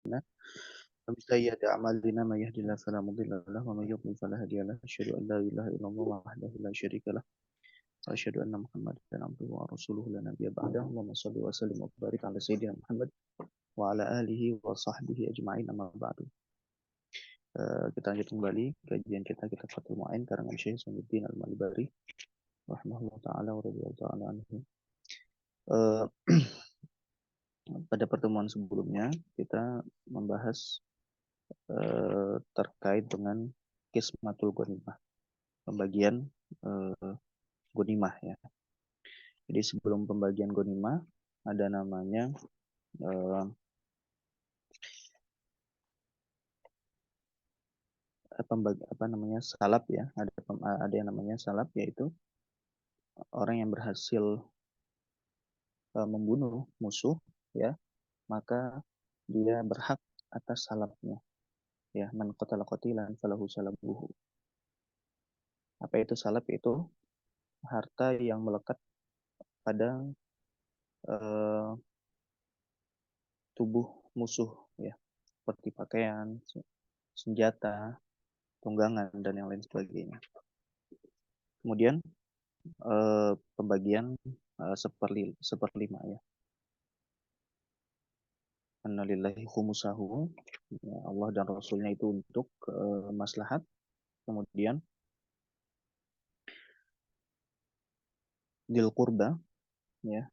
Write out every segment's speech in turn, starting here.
ومن سيئات أعمالنا من يهد الله فلا مضل له ومن يضلل فلا هادي له أشهد أن لا إله إلا الله وحده لا شريك له وأشهد أن محمدا عبده ورسوله لا نبي بعده اللهم صل وسلم وبارك على سيدنا محمد وعلى آله وصحبه أجمعين أما بعد. Kita lanjut kembali kajian kita Fathul Mu'in karangan Syekh Sainuddin Al-Malbari rahimahullah taala wa radhiyallahu taala anhu. Pada pertemuan sebelumnya kita membahas terkait dengan Qismatul Ghanimah, pembagian Ghanimah ya. Jadi sebelum pembagian Ghanimah ada namanya salab ya. Ada yang namanya salab, yaitu orang yang berhasil membunuh musuh ya, maka dia berhak atas salabnya ya. Man qatala qatilan falahu salabuhu. Apa itu salab? Itu harta yang melekat pada tubuh musuh ya, seperti pakaian, senjata, tunggangan dan yang lain sebagainya. Kemudian pembagian seperlima ya. Annalillahi khumusahu, ya, Allah dan Rasulnya itu untuk maslahat. Kemudian dil qurba ya,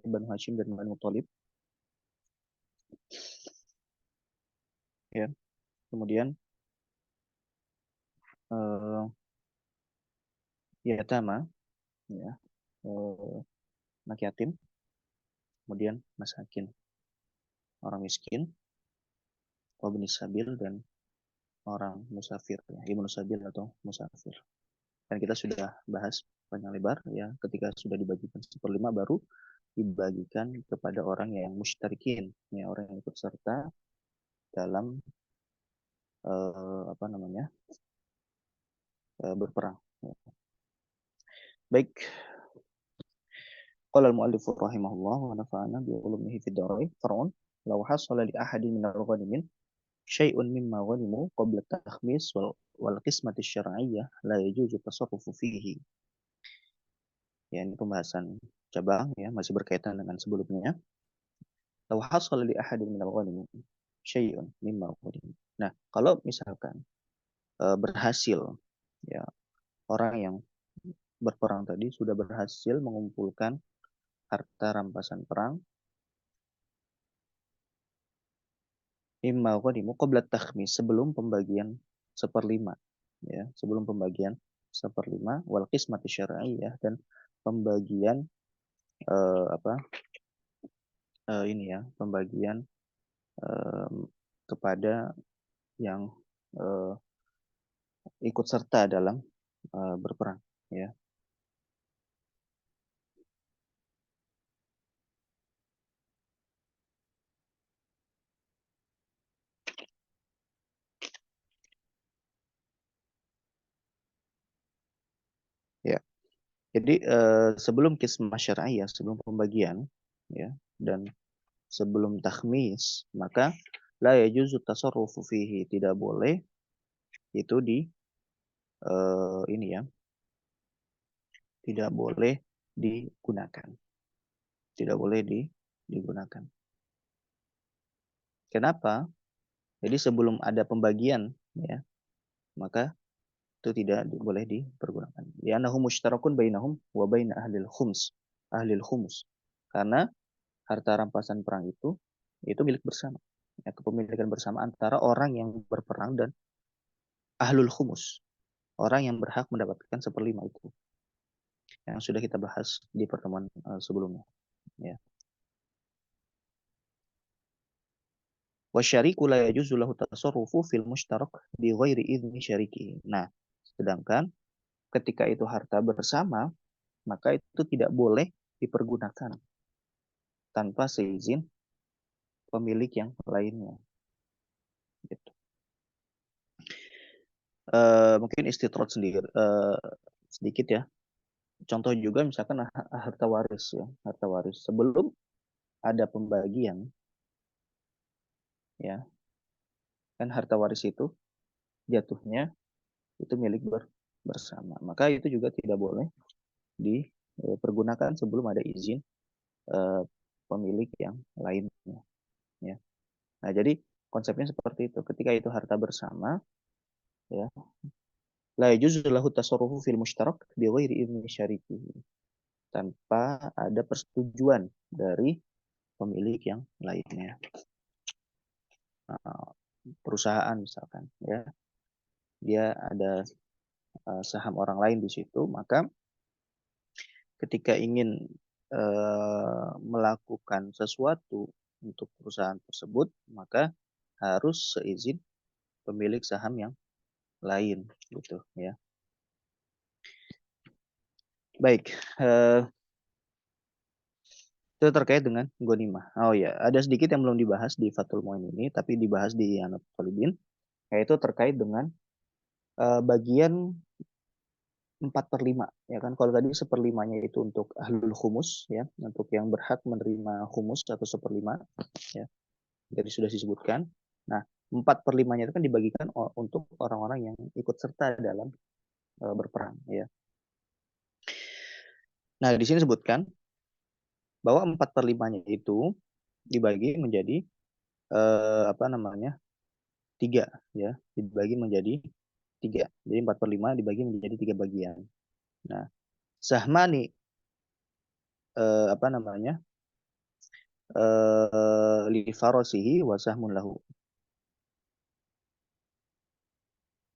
Banu Hashim dan Banu Thalib ya. Kemudian yatama ya, anak yatim. Kemudian masakin, orang miskin, wabni sabil, dan orang musafir ya, ibnu sabil atau musafir. Dan kita sudah bahas panjang lebar ya, ketika sudah dibagikan seperlima baru dibagikan kepada orang yang mushtarikin ya, orang yang ikut serta dalam berperang ya. Baik, qala al-muallif rahimahullah wa nafa'ana bi ulumihi fid dharain far'un law hasala li ahadin min al-ghanimin syai'un mimma ghanimu qabla takhmis wal qismati syar'iyyah la yajuzu tasarrufu fihi. Ya, ini pembahasan cabang ya, masih berkaitan dengan sebelumnya. Law hasala li ahadin min al-ghanimin syai'un mimma ghanimu. Nah, kalau misalkan berhasil ya, orang yang berperang tadi sudah berhasil mengumpulkan harta rampasan perang mimma ghanimu qabla takhmis, sebelum pembagian seperlima ya, sebelum pembagian seperlima wal qismati syar'iyyah, dan pembagian pembagian kepada yang ikut serta dalam berperang ya. Ya. Jadi sebelum qismah syar'iyyah, sebelum pembagian ya, dan sebelum takhmis, maka la yajuzu tasarrufu fihi, tidak boleh itu ini ya, tidak boleh digunakan. Tidak boleh digunakan. Kenapa? Jadi sebelum ada pembagian ya, maka itu tidak boleh dipergunakan. Li'annahu mushtarakun bainahum wa bain ahlil khums. Ahlil khums. Karena harta rampasan perang itu milik bersama. Ya, kepemilikan bersama antara orang yang berperang dan ahlul khumus. Orang yang berhak mendapatkan seperlima itu. Yang sudah kita bahas di pertemuan sebelumnya. Ya. Wasyariku la yajuzu lahu tasarrufu fil mushtarak bi ghairi idzni syariki. Nah, sedangkan ketika itu harta bersama, maka itu tidak boleh dipergunakan tanpa seizin pemilik yang lainnya. Gitu. Mungkin istitrad sendiri sedikit ya. Contoh juga misalkan harta waris ya, harta waris. Sebelum ada pembagian ya. Kan harta waris itu jatuhnya itu milik bersama. Maka itu juga tidak boleh dipergunakan sebelum ada izin pemilik yang lainnya, ya. Nah, jadi konsepnya seperti itu. Ketika itu harta bersama, ya, la yajuzu lahu tasarrufu fil mushtarak bi ghairi idzni syarikihi. Tanpa ada persetujuan dari pemilik yang lainnya. Nah, perusahaan misalkan, ya, dia ada saham orang lain di situ, maka ketika ingin melakukan sesuatu untuk perusahaan tersebut, maka harus seizin pemilik saham yang lain, gitu, ya. Baik, itu terkait dengan ghanimah. Oh ya, ada sedikit yang belum dibahas di Fathul Muin ini, tapi dibahas di Anat Talibin, yaitu terkait dengan bagian 4/5, ya kan. Kalau tadi 1/5-nya itu untuk ahlul khumus, ya, untuk yang berhak menerima khumus atau 1/5, ya, jadi sudah disebutkan. Nah, 4/5-nya itu kan dibagikan untuk orang-orang yang ikut serta dalam berperang, ya. Nah, di sini disebutkan bahwa 4/5-nya itu dibagi menjadi apa namanya, 3, ya, dibagi menjadi 3. Jadi 4/5 dibagi menjadi 3 bagian. Nah, sahmani apa namanya, li farasihi wa sahmun lahu.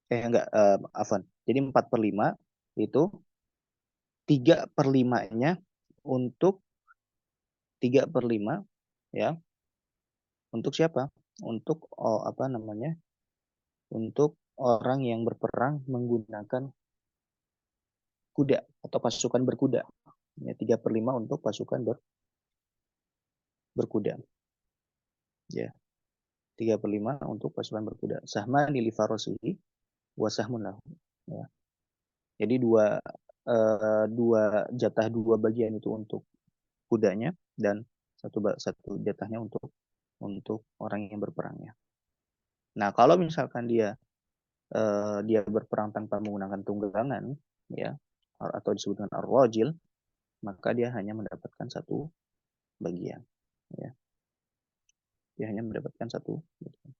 Enggak, afwan. Jadi 4/5 itu 3/5-nya untuk 3/5, ya. Untuk siapa? Untuk apa namanya? Untuk orang yang berperang menggunakan kuda atau pasukan berkuda. Ya, 3/5 untuk pasukan berkuda. Ya, 3/5 untuk pasukan berkuda. Sahman li farasihi wa sahmun lahu. Ya. Jadi dua jatah, dua bagian itu untuk kudanya, dan satu jatahnya untuk orang yang berperangnya. Nah, kalau misalkan dia berperang tanpa menggunakan tunggangan, ya, atau disebut dengan ar-rajil, maka dia hanya mendapatkan satu bagian, ya. Dia hanya mendapatkan satu bagian.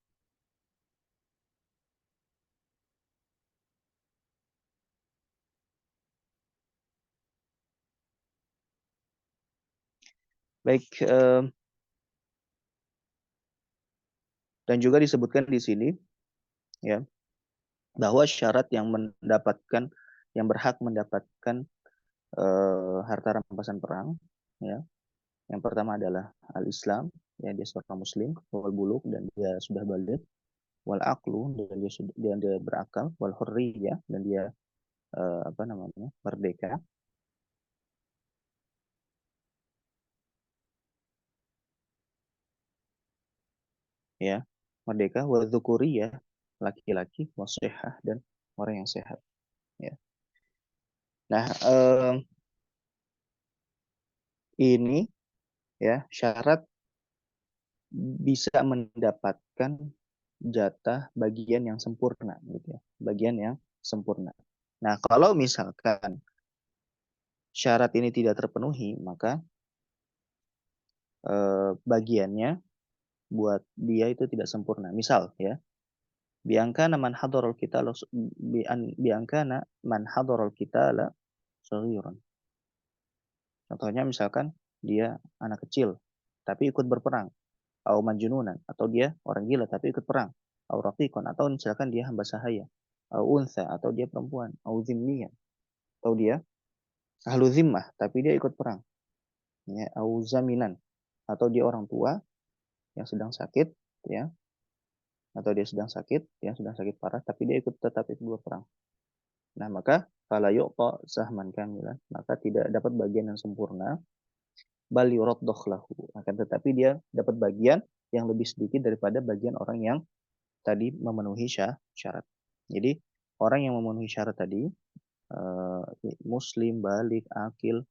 Baik, dan juga disebutkan di sini, ya, bahwa syarat yang berhak mendapatkan harta rampasan perang, ya, yang pertama adalah al-Islam, ya, dia seorang muslim, wal buluk, dan dia sudah balik, wal aqlu, dan dia berakal, wal hurriyah, dan dia apa namanya, merdeka, ya, merdeka, wal dzukuriyah, laki-laki, wasihah, dan orang yang sehat, ya. Nah, ini, ya, syarat bisa mendapatkan jatah bagian yang sempurna, gitu ya, bagian yang sempurna. Nah, kalau misalkan syarat ini tidak terpenuhi, maka bagiannya buat dia itu tidak sempurna. Misal, ya, biangkana man hadarul kita biangkana man hadarul kita la saghirun. Contohnya misalkan dia anak kecil tapi ikut berperang, au majnunan, atau dia orang gila tapi ikut perang, au raqiqan, atau misalkan dia hamba sahaya, au unsa, atau dia perempuan, au zimmiyan, atau dia ahlu zimmah tapi dia ikut perang, ya, au zaminan, atau dia orang tua yang sedang sakit, ya, atau dia sedang sakit, yang sedang sakit parah, tapi dia tetap ikut berperang. Nah, maka fala yu'ta sahman kamilan, maka tidak dapat bagian yang sempurna, bal yuraddah lahu, akan tetapi dia dapat bagian yang lebih sedikit daripada bagian orang yang tadi memenuhi syarat. Jadi orang yang memenuhi syarat tadi, eh, muslim, balik, akil,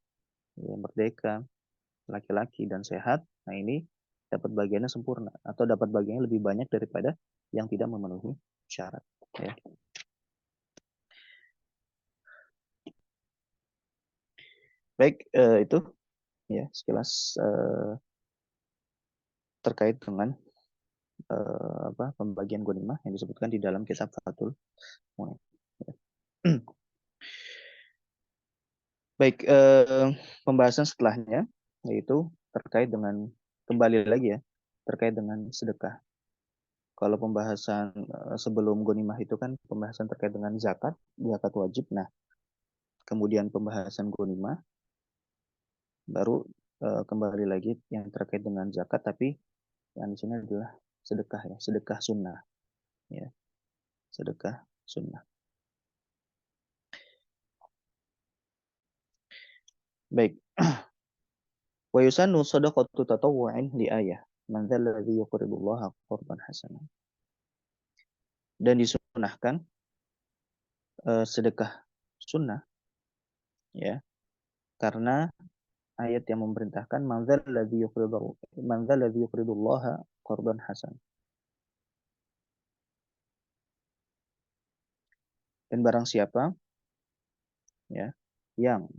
ya, merdeka, laki-laki, dan sehat. Nah, ini dapat bagiannya sempurna atau dapat bagiannya lebih banyak daripada yang tidak memenuhi syarat. Ya. Baik, itu ya sekilas terkait dengan pembagian ghanimah yang disebutkan di dalam kitab Fathul Mu'in. Ya. Baik, pembahasan setelahnya yaitu terkait dengan kembali lagi ya terkait dengan sedekah. Kalau pembahasan sebelum ghanimah itu kan pembahasan terkait dengan zakat, zakat wajib. Nah, kemudian pembahasan ghanimah baru kembali lagi yang terkait dengan zakat, tapi yang di sini adalah sedekah ya, sedekah sunnah ya, sedekah sunnah. Baik. Wa yusannu shadaqatu tatawwu'in li ayah. Man dzal ladzi yuqridullaha qardan hasanan. Dan disunahkan sedekah sunnah ya, karena ayat yang memerintahkan man dzal ladzi yuqridullaha qardan hasan. Dan barang siapa ya yang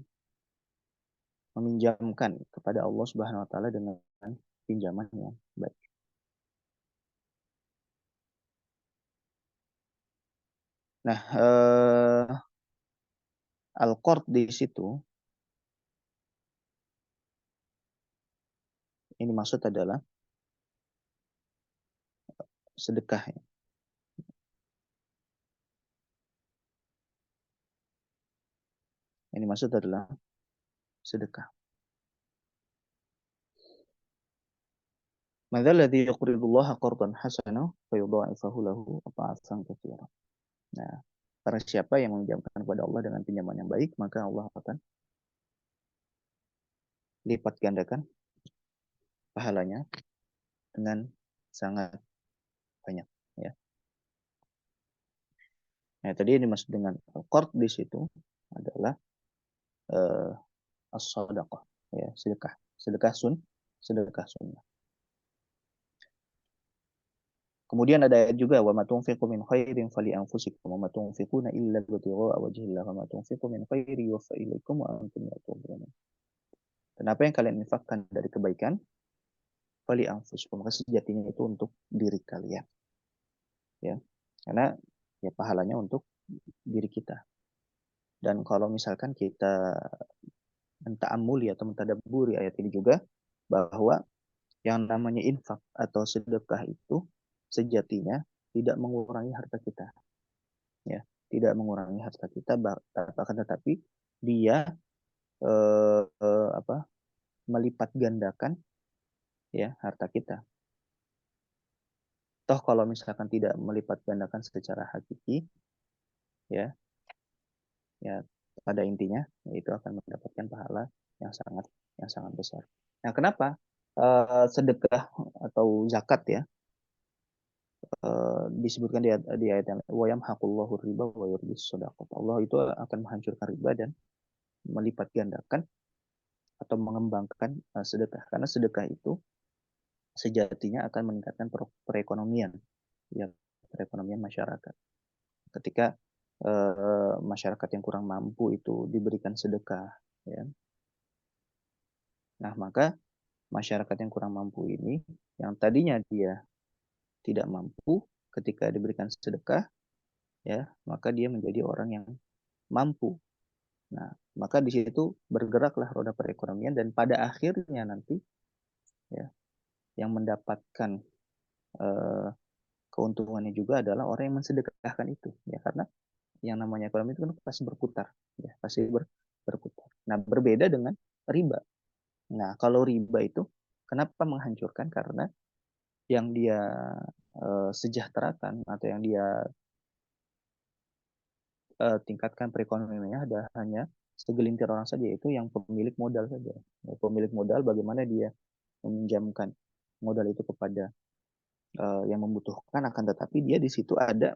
meminjamkan kepada Allah Subhanahu wa taala dengan pinjaman yang baik. Nah, al-qard di situ ini maksud adalah sedekah ya. Ini maksud adalah sedekah. Madzal ladzi yuqridullaha qardan hasana fayudha'ifahu lahu adha'afan katsira. Nah, para siapa yang meminjamkan kepada Allah dengan pinjaman yang baik, maka Allah akan lipat gandakan pahalanya dengan sangat banyak ya. Nah, tadi ini maksud dengan qard di situ adalah uh, as-sadaqah ya, sedekah. Sedekah sunnah. Kemudian ada ayat juga wa ma tunfiqu min khairin fali anfusikum wa ma tunfiquna illa ibtigha'a wajhillah wa ma tunfiqu min khairin yuwaffa ilaikum wa antum la tudhlamun. Dan apa yang kalian infakkan dari kebaikan fali anfusikum, maka sejatinya itu untuk diri kalian ya. Karena ya pahalanya untuk diri kita. Dan kalau misalkan kita menta'amuli atau mentadabburi ayat ini juga bahwa yang namanya infak atau sedekah itu sejatinya tidak mengurangi harta kita ya, tidak mengurangi harta kita, akan tetapi dia apa melipat gandakan ya harta kita. Toh kalau misalkan tidak melipat gandakan secara hakiki ya, ya pada intinya itu akan mendapatkan pahala yang sangat besar. Nah, kenapa sedekah atau zakat ya disebutkan di ayat yang wa yamhaqullahu riba wa yurbis shadaqat. Allah itu akan menghancurkan riba dan melipat gandakan atau mengembangkan sedekah, karena sedekah itu sejatinya akan meningkatkan perekonomian ya, perekonomian masyarakat. Ketika masyarakat yang kurang mampu itu diberikan sedekah ya, nah maka masyarakat yang kurang mampu ini yang tadinya dia tidak mampu, ketika diberikan sedekah ya maka dia menjadi orang yang mampu. Nah, maka di situ bergeraklah roda perekonomian dan pada akhirnya nanti ya yang mendapatkan eh, keuntungannya juga adalah orang yang mensedekahkan itu ya, karena yang namanya ekonomi itu kan pasti berputar ya, pasti berputar. Nah, berbeda dengan riba. Nah, kalau riba itu kenapa menghancurkan? Karena yang dia sejahterakan atau yang dia tingkatkan perekonomiannya ada hanya segelintir orang saja, yaitu yang pemilik modal saja. Ya, pemilik modal bagaimana dia meminjamkan modal itu kepada yang membutuhkan, akan tetapi dia di situ ada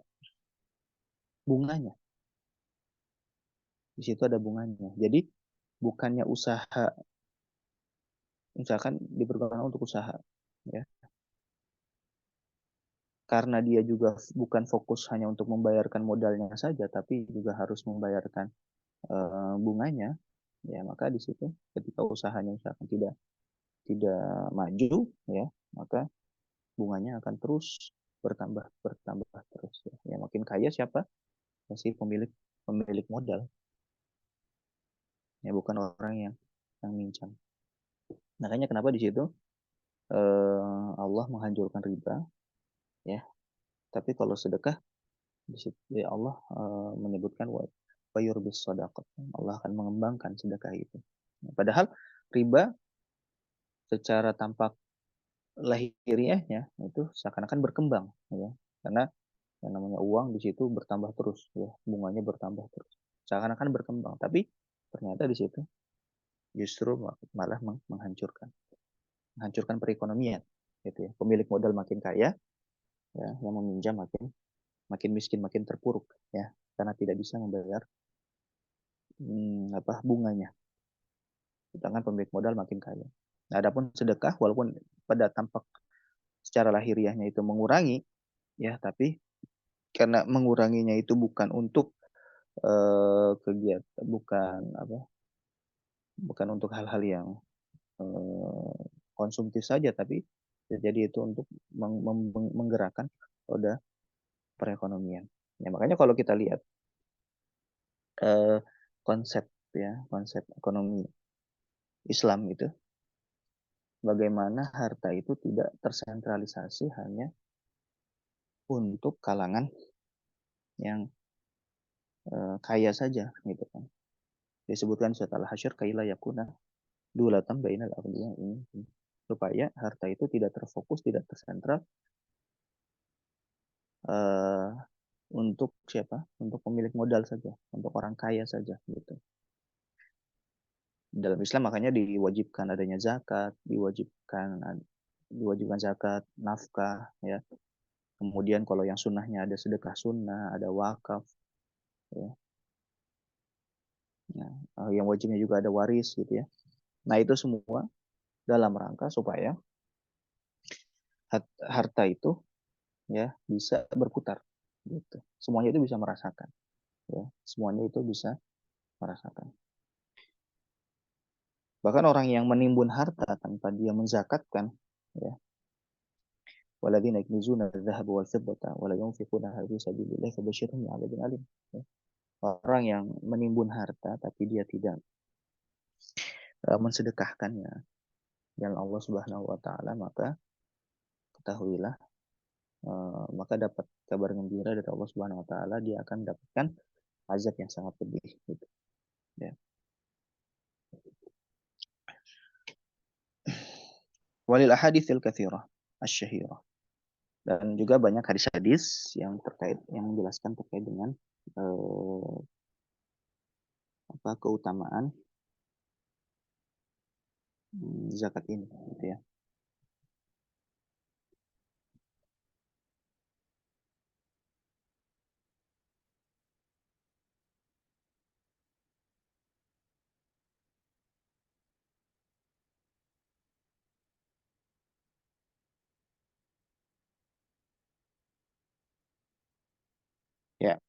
bunganya. Di situ ada bunganya. Jadi bukannya usaha, misalkan dipergunakan untuk usaha. ya. Karena dia juga bukan fokus hanya untuk membayarkan modalnya saja, tapi juga harus membayarkan bunganya, ya maka di situ ketika usahanya misalkan tidak tidak maju, ya maka bunganya akan terus bertambah bertambah terus. Ya, ya makin kaya siapa? Ya, si pemilik pemilik modal, ya bukan orang yang minjam. Makanya kenapa di situ Allah menghancurkan riba, ya. Tapi kalau sedekah di situ ya Allah menyebutkan wa yurbis sadaqat. Allah akan mengembangkan sedekah itu. Padahal riba secara tampak lahiriahnya itu seakan-akan berkembang, ya. Karena yang namanya uang di situ bertambah terus, ya, bunganya bertambah terus. Seakan-akan berkembang, tapi ternyata di situ justru malah menghancurkan, menghancurkan perekonomian, gitu ya. Pemilik modal makin kaya, ya, yang meminjam makin makin miskin, makin terpuruk, ya, karena tidak bisa membayar bunganya. Sedangkan pemilik modal makin kaya. Nah, adapun sedekah, walaupun pada tampak secara lahiriahnya itu mengurangi, ya, tapi karena menguranginya itu bukan untuk kegiatan, bukan untuk hal-hal yang konsumtif saja, tapi jadi itu untuk menggerakkan roda perekonomian. Ya, makanya kalau kita lihat eh, konsep konsep ekonomi Islam itu, bagaimana harta itu tidak tersentralisasi hanya untuk kalangan yang kaya saja, gitu kan. Disebutkan setelah hasyr kaila yakuna dulatan bainal aghniya ini, supaya harta itu tidak terfokus, tidak tersentral uh, untuk siapa? Untuk pemilik modal saja, untuk orang kaya saja, gitu. Dalam Islam makanya diwajibkan adanya zakat, diwajibkan zakat, nafkah, ya. Kemudian kalau yang sunnahnya ada sedekah sunnah, ada wakaf, ya. Nah, yang wajibnya juga ada waris, gitu ya. Nah, itu semua dalam rangka supaya harta itu, ya, bisa berputar, gitu. Semuanya itu bisa merasakan, ya. Semuanya itu bisa merasakan. Bahkan orang yang menimbun harta tanpa dia menzakatkan, ya, waladina yaknizuna dzahaba wal fiddata wa la yunfiqunaha fi sabilillah fabashshirhum bi'adzabin alim. Ya. Orang yang menimbun harta tapi dia tidak mensedekahkannya dan Allah Subhanahu wa taala, maka ketahuilah, maka dapat kabar gembira dari Allah Subhanahu wa taala, dia akan mendapatkan azab yang sangat pedih, gitu. Ya. Walil ahaditsil katsirah asyhirah. Dan juga banyak hadis-hadis yang menjelaskan terkait dengan eh, keutamaan zakat ini, gitu ya. Ya,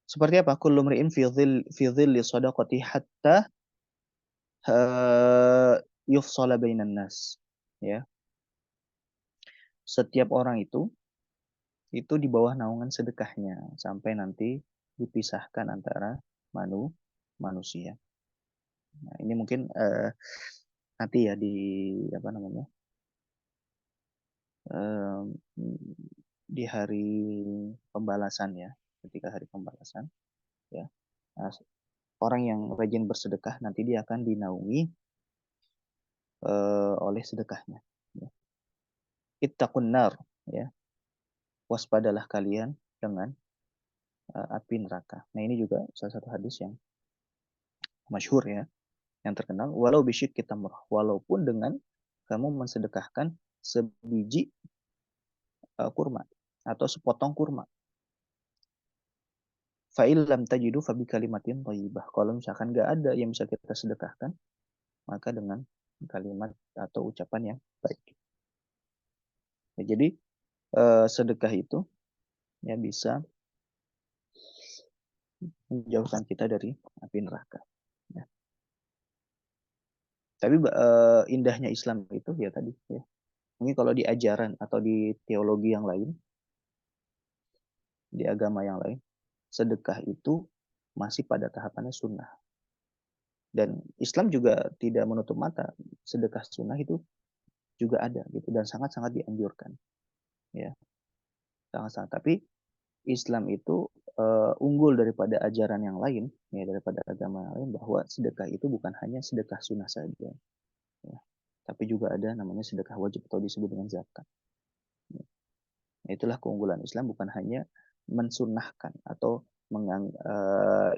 seperti apa? Kullu mri'in fi dhilli shadaqati hatta yufsala bainan nas. Ya, setiap orang itu di bawah naungan sedekahnya sampai nanti dipisahkan antara manusia. Nah, ini mungkin nanti ya di apa namanya? eh, di hari pembalasan, ya, ketika hari pembalasan, ya. Nah, orang yang rajin bersedekah nanti dia akan dinaungi oleh sedekahnya, ya. Ittaqun nar, ya, waspadalah kalian dengan api neraka. Nah, ini juga salah satu hadis yang masyhur, ya, yang terkenal, walau bisyik kita murah, walaupun dengan kamu mensedekahkan sebiji kurma atau sepotong kurma. Fa'il lam tajidu fabi kalimatin thayyibah. Kalau misalkan nggak ada yang bisa kita sedekahkan, maka dengan kalimat atau ucapan yang baik. Ya, jadi sedekah itu ya bisa menjauhkan kita dari api neraka. Ya. Tapi indahnya Islam itu ya tadi ya. Mungkin kalau di ajaran atau di teologi yang lain, di agama yang lain, sedekah itu masih pada tahapannya sunnah. Dan Islam juga tidak menutup mata, sedekah sunnah itu juga ada gitu dan sangat-sangat dianjurkan. Ya, sangat-sangat. Tapi Islam itu unggul daripada ajaran yang lain, ya daripada agama yang lain bahwa sedekah itu bukan hanya sedekah sunnah saja, ya. Tapi juga ada namanya sedekah wajib atau disebut dengan zakat. Ya. Itulah keunggulan Islam, bukan hanya mensunnahkan atau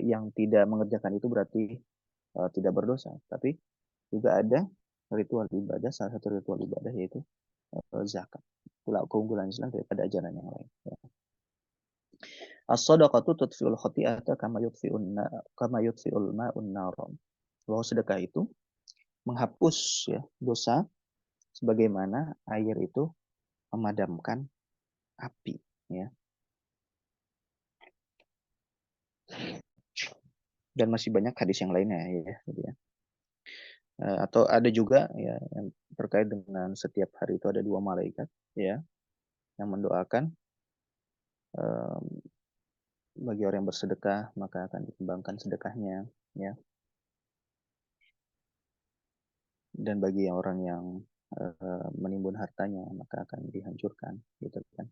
yang tidak mengerjakan itu berarti tidak berdosa, tapi juga ada ritual ibadah, salah satu ritual ibadah yaitu zakat. Itulah keunggulan Islam daripada ajaran yang lain. Ya. As-sadaqatu tudfi'ul khati'ata kama yudfi'ul ma'un nar. Bahwa sedekah itu menghapus ya dosa sebagaimana air itu memadamkan api ya. Dan masih banyak hadis yang lainnya ya gitu ya. Atau ada juga ya yang terkait dengan setiap hari itu ada 2 malaikat ya yang mendoakan bagi orang yang bersedekah maka akan dikembangkan sedekahnya ya. Dan bagi orang yang menimbun hartanya maka akan dihancurkan gitu kan.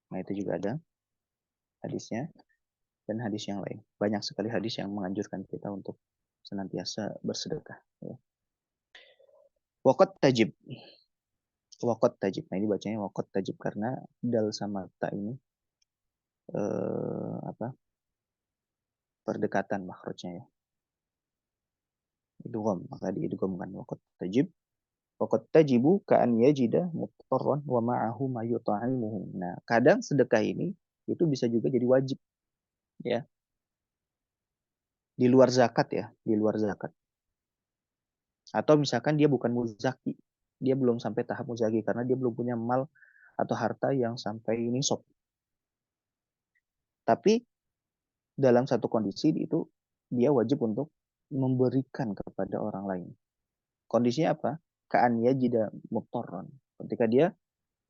Nah itu juga ada hadisnya dan hadis yang lain. Banyak sekali hadis yang menganjurkan kita untuk senantiasa bersedekah. Ya. Wakot tajib. Wakot tajib. Nah ini bacanya wakot tajib karena dal sama ta ini apa perdekatan makhrajnya ya. Idgham maka diidghamkan wakot tajib. Wakot tajibu ka'an yajida mutarran wa ma'ahu ma yut'imuhu. Nah, kadang sedekah ini itu bisa juga jadi wajib ya. Di luar zakat ya, di luar zakat. Atau misalkan dia bukan muzaki, dia belum sampai tahap muzaki karena dia belum punya mal atau harta yang sampai nisab. Tapi dalam satu kondisi itu dia wajib untuk memberikan kepada orang lain. Kondisinya apa? Ka'an yajida mutarran. Ketika dia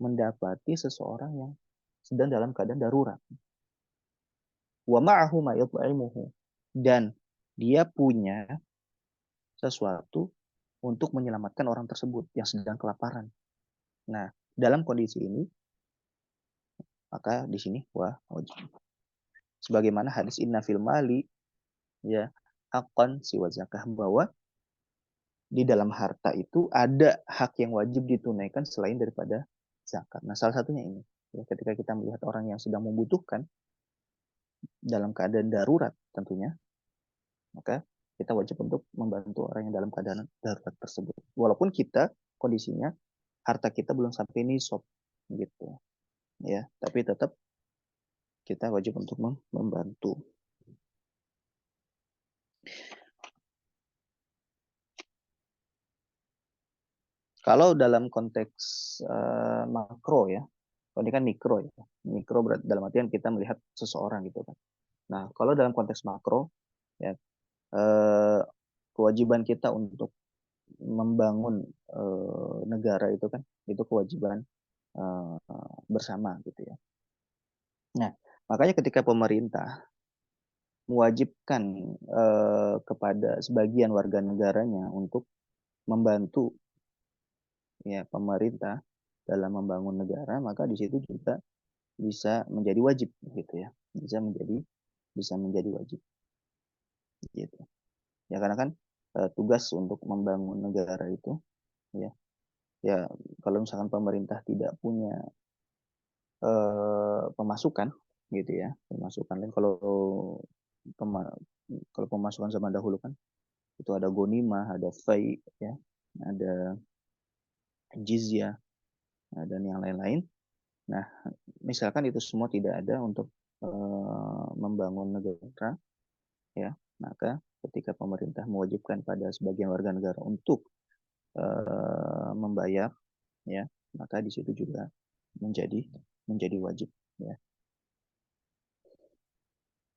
mendapati seseorang yang sedang dalam keadaan darurat. Wa ma'ahu ma yut'imuhu. Dan dia punya sesuatu untuk menyelamatkan orang tersebut yang sedang kelaparan. Nah, dalam kondisi ini, maka di sini wajib. Sebagaimana hadis inna fil mali ya hakon siwa zakah, bahwa di dalam harta itu ada hak yang wajib ditunaikan selain daripada zakat. Nah, salah satunya ini. Ya, ketika kita melihat orang yang sedang membutuhkan dalam keadaan darurat tentunya, maka kita wajib untuk membantu orang yang dalam keadaan darurat tersebut. Walaupun kita kondisinya harta kita belum sampai nisab gitu. Ya, tapi tetap kita wajib untuk membantu. Kalau dalam konteks makro ya, kalau ini kan mikro ya. Mikro dalam artian kita melihat seseorang gitu kan. Nah, kalau dalam konteks makro ya kewajiban kita untuk membangun negara itu kan itu kewajiban bersama gitu ya. Nah, makanya ketika pemerintah mewajibkan kepada sebagian warga negaranya untuk membantu ya pemerintah dalam membangun negara, maka di situ juga bisa menjadi wajib gitu ya. Bisa menjadi wajib gitu. Ya karena kan tugas untuk membangun negara itu ya. Ya kalau misalkan pemerintah tidak punya pemasukan gitu ya, pemasukan lain pema, kalau pemasukan zaman dahulu kan itu ada gonimah, ada fai ya, ada jizyah, dan yang lain-lain. Nah, misalkan itu semua tidak ada untuk membangun negara, ya. Maka ketika pemerintah mewajibkan pada sebagian warga negara untuk membayar, ya, maka di situ juga menjadi menjadi wajib, ya.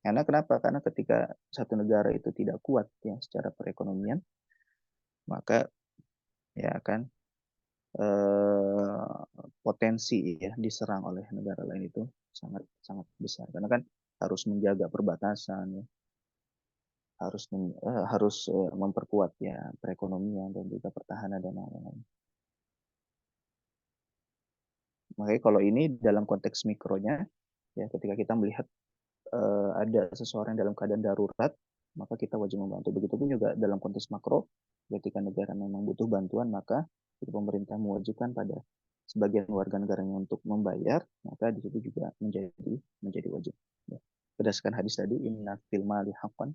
Karena kenapa? Karena ketika satu negara itu tidak kuat ya secara perekonomian, maka ya akan eh, potensi ya diserang oleh negara lain itu sangat sangat besar. Karena kan harus menjaga perbatasan, ya, harus memperkuat ya perekonomian dan juga pertahanan dan lain-lain. Makanya kalau ini dalam konteks mikronya, ya ketika kita melihat ada seseorang dalam keadaan darurat, maka kita wajib membantu. Begitupun juga dalam konteks makro, ketika negara memang butuh bantuan, maka pemerintah mewajibkan pada sebagian warga negaranya untuk membayar, maka di situ juga menjadi wajib. Ya. Berdasarkan hadis tadi, inna fil mali haqqan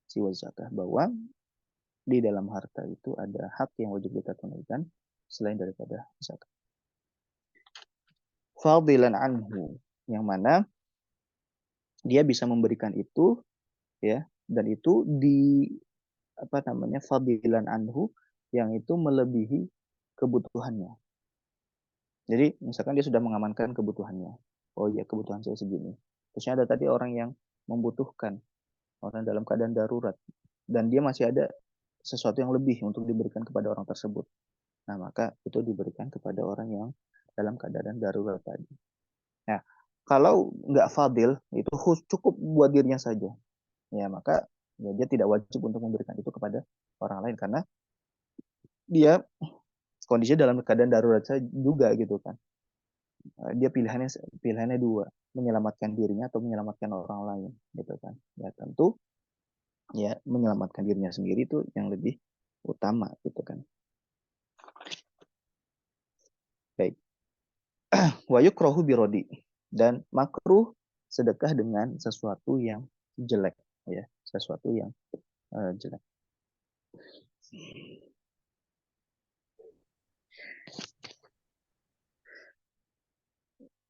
siwa zakah, bahwa di dalam harta itu ada hak yang wajib kita tunaikan selain daripada zakat. Fadilan anhu, yang mana dia bisa memberikan itu, ya, dan itu di apa namanya fadilan anhu, yang itu melebihi kebutuhannya. Jadi misalkan dia sudah mengamankan kebutuhannya. Oh iya, kebutuhan saya segini. Terusnya ada tadi orang yang membutuhkan, orang dalam keadaan darurat, dan dia masih ada sesuatu yang lebih untuk diberikan kepada orang tersebut. Nah, maka itu diberikan kepada orang yang dalam keadaan darurat tadi. Nah, kalau nggak fadil, itu cukup buat dirinya saja. Ya, maka ya, dia tidak wajib untuk memberikan itu kepada orang lain, karena dia kondisinya dalam keadaan darurat saja juga gitu kan. Dia pilihannya dua, menyelamatkan dirinya atau menyelamatkan orang lain gitu kan. Ya tentu ya menyelamatkan dirinya sendiri itu yang lebih utama gitu kan. Baik. Wayuk rohu birodi, dan makruh sedekah dengan sesuatu yang jelek, ya, sesuatu yang jelek.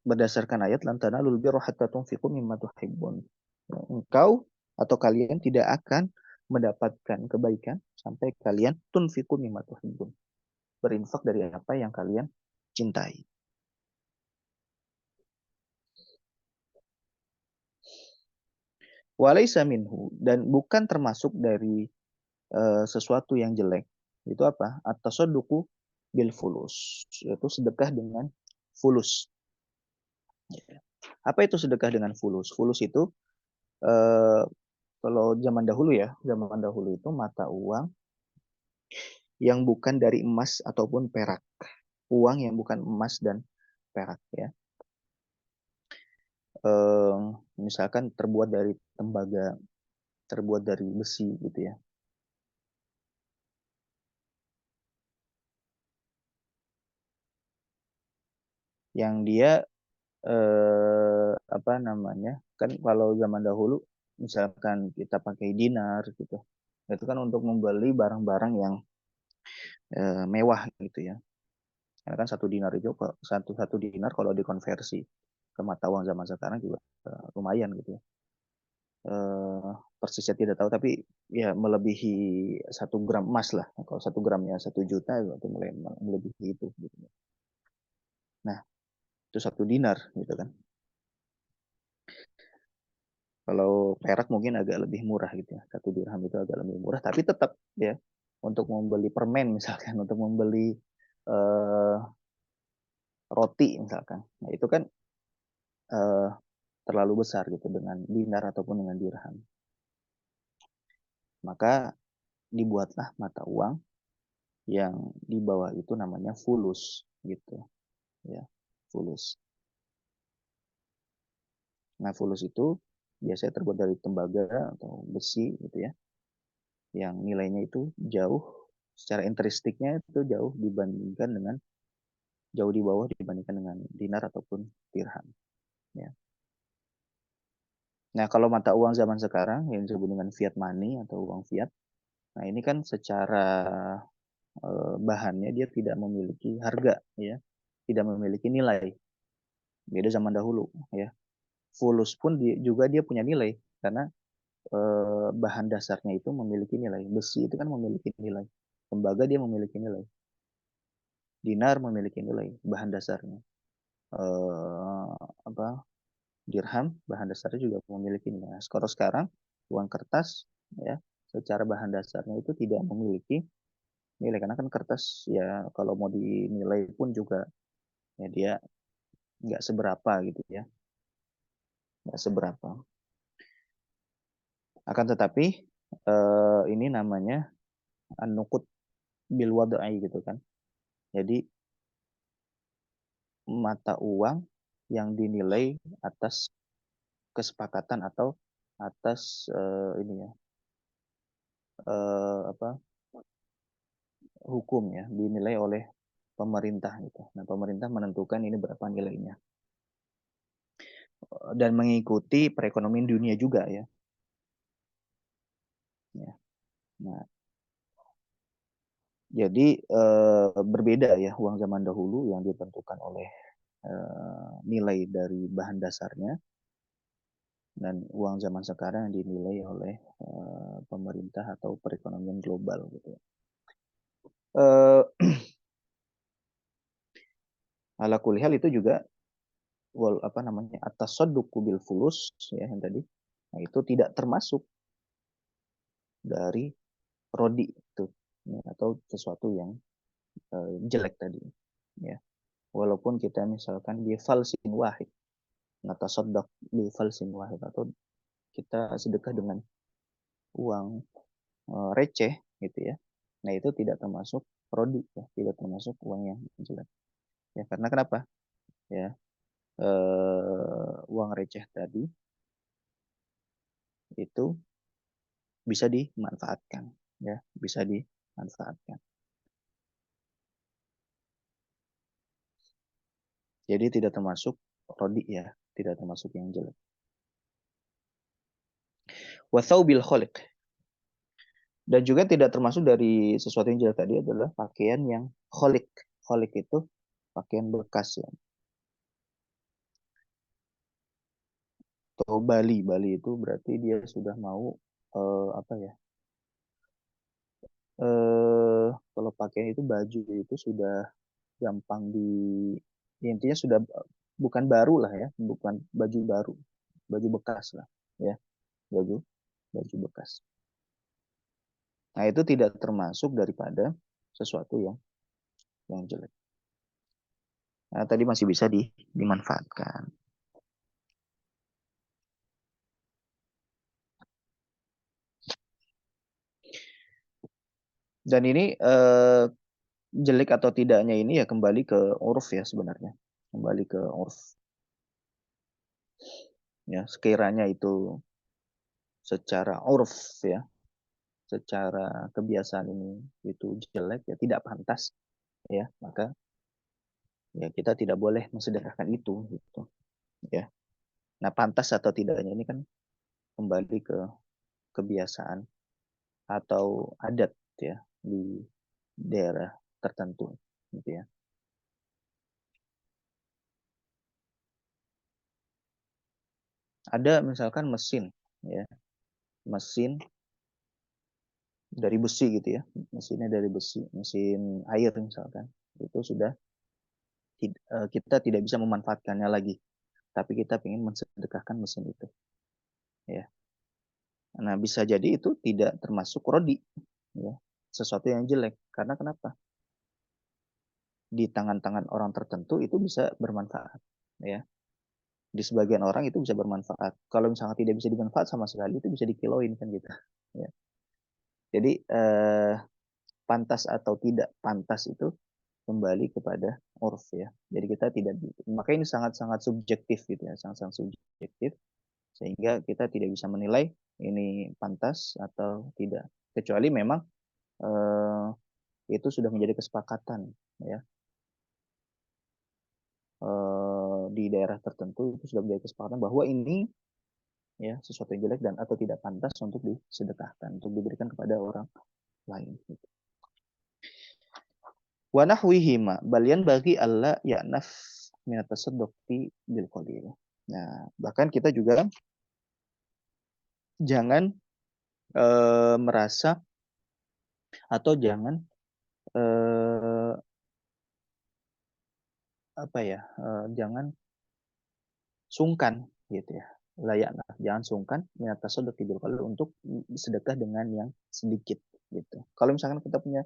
Berdasarkan ayat lantana lul birra hatta tunfiqu mimma tuhibbun. Engkau atau kalian tidak akan mendapatkan kebaikan sampai kalian tunfiqu mimma tuhibbun, berinfak dari apa yang kalian cintai. Walaysa minhu, dan bukan termasuk dari sesuatu yang jelek. Itu apa? At-tasadduqu bil fulus, yaitu sedekah dengan fulus. Apa itu sedekah dengan fulus? Fulus itu eh, kalau zaman dahulu ya, zaman dahulu itu mata uang yang bukan dari emas ataupun perak. Uang yang bukan emas dan perak, ya. Eh, Misalkan terbuat dari tembaga, terbuat dari besi gitu ya. Yang dia apa namanya? Kan kalau zaman dahulu misalkan kita pakai dinar gitu. Itu kan untuk membeli barang-barang yang mewah gitu ya. Karena kan satu dinar itu satu satu dinar kalau dikonversi ke mata uang zaman sekarang juga lumayan gitu ya. Persisnya tidak tahu, tapi ya melebihi 1 gram emas lah. Kalau 1 gramnya 1 juta itu mulai melebihi itu gitu. Nah, itu 1 dinar gitu kan. Kalau perak mungkin agak lebih murah gitu ya. 1 dirham itu agak lebih murah, tapi tetap ya untuk membeli permen misalkan, untuk membeli eh, roti misalkan. Nah, itu kan eh, terlalu besar gitu dengan dinar ataupun dengan dirham. Maka dibuatlah mata uang yang di bawah itu namanya fulus gitu ya, fulus. Nah, fulus itu biasanya terbuat dari tembaga atau besi gitu ya, yang nilainya itu jauh, secara intristiknya itu jauh di bawah dibandingkan dengan dinar ataupun dirham, ya. Nah, kalau mata uang zaman sekarang yang disebut dengan fiat money atau uang fiat, nah ini kan secara bahannya dia tidak memiliki harga, ya, tidak memiliki nilai. Beda zaman dahulu, ya. Fulus pun juga dia punya nilai, karena bahan dasarnya itu memiliki nilai. Besi itu kan memiliki nilai. Tembaga dia memiliki nilai. Dinar memiliki nilai bahan dasarnya. Eh, apa dirham bahan dasarnya juga memiliki nilai. Nah, kalau sekarang uang kertas ya secara bahan dasarnya itu tidak memiliki nilai karena kan kertas ya kalau mau dinilai pun juga ya dia nggak seberapa gitu ya, nggak seberapa. Akan tetapi ini namanya an-nuqud bil wadai gitu kan. Jadi mata uang yang dinilai atas kesepakatan atau atas ini ya apa hukum ya dinilai oleh pemerintah gitu. Nah, pemerintah menentukan ini berapa nilainya dan mengikuti perekonomian dunia juga ya. Ya. Nah, jadi berbeda ya uang zaman dahulu yang ditentukan oleh nilai dari bahan dasarnya dan uang zaman sekarang yang dinilai oleh pemerintah atau perekonomian global gitu. Ala kulihal itu juga apa namanya atas soduku bil fulus ya yang tadi. Nah, itu tidak termasuk dari rodi itu ya, atau sesuatu yang jelek tadi ya. Walaupun kita misalkan di falsin wahid, natasaddaq bi falsin wahid atau kita sedekah dengan uang receh gitu ya. Nah, itu tidak termasuk rodi ya, tidak termasuk uang yang jelek. Ya, karena kenapa? Ya, uang receh tadi itu bisa dimanfaatkan ya, bisa dimanfaatkan. Jadi tidak termasuk rodi ya, tidak termasuk yang jelek. Wathaubil kholiq. Dan juga tidak termasuk dari sesuatu yang jelek tadi adalah pakaian yang kholik. Kholik itu pakaian bekas ya. Atau Bali. Bali itu berarti dia sudah mau apa ya? Kalau pakaian itu baju itu sudah gampang ya intinya sudah bukan baru lah ya, bukan baju baru, baju bekas lah ya, baju baju bekas. Nah, itu tidak termasuk daripada sesuatu yang jelek. Nah, tadi masih bisa dimanfaatkan. Dan ini jelek atau tidaknya ini ya kembali ke uruf ya sebenarnya. Kembali ke uruf. Ya, sekiranya itu secara uruf ya, secara kebiasaan ini itu jelek ya tidak pantas ya, maka ya kita tidak boleh mensedekahkan itu gitu ya. Nah, pantas atau tidaknya ini kan kembali ke kebiasaan atau adat ya di daerah tertentu gitu ya. Ada misalkan mesin ya, mesin dari besi gitu ya, mesinnya dari besi, mesin air misalkan, itu sudah kita tidak bisa memanfaatkannya lagi, tapi kita ingin mensedekahkan mesin itu, ya. Nah, bisa jadi itu tidak termasuk rodi, ya, sesuatu yang jelek. Karena kenapa? Di tangan-tangan orang tertentu itu bisa bermanfaat, ya. Di sebagian orang itu bisa bermanfaat. Kalau misalnya tidak bisa dimanfaat sama sekali, itu bisa dikiloin kan gitu, ya. Jadi pantas atau tidak pantas itu kembali kepada urf ya. Jadi kita tidak, maka ini sangat-sangat subjektif gitu ya, sangat-sangat subjektif sehingga kita tidak bisa menilai ini pantas atau tidak. Kecuali memang eh, itu sudah menjadi kesepakatan ya di daerah tertentu itu sudah menjadi kesepakatan bahwa ini ya sesuatu yang jelek dan atau tidak pantas untuk disedekahkan, untuk diberikan kepada orang lain. Gitu. Wa nahwihima balian bagi Allah ya'naf minat tasadduqi bil qalil. Nah, bahkan kita juga jangan merasa atau jangan eh, apa ya jangan sungkan gitu ya, layaklah jangan sungkan minat tasadduk bil qalil untuk sedekah dengan yang sedikit gitu. Kalau misalkan kita punya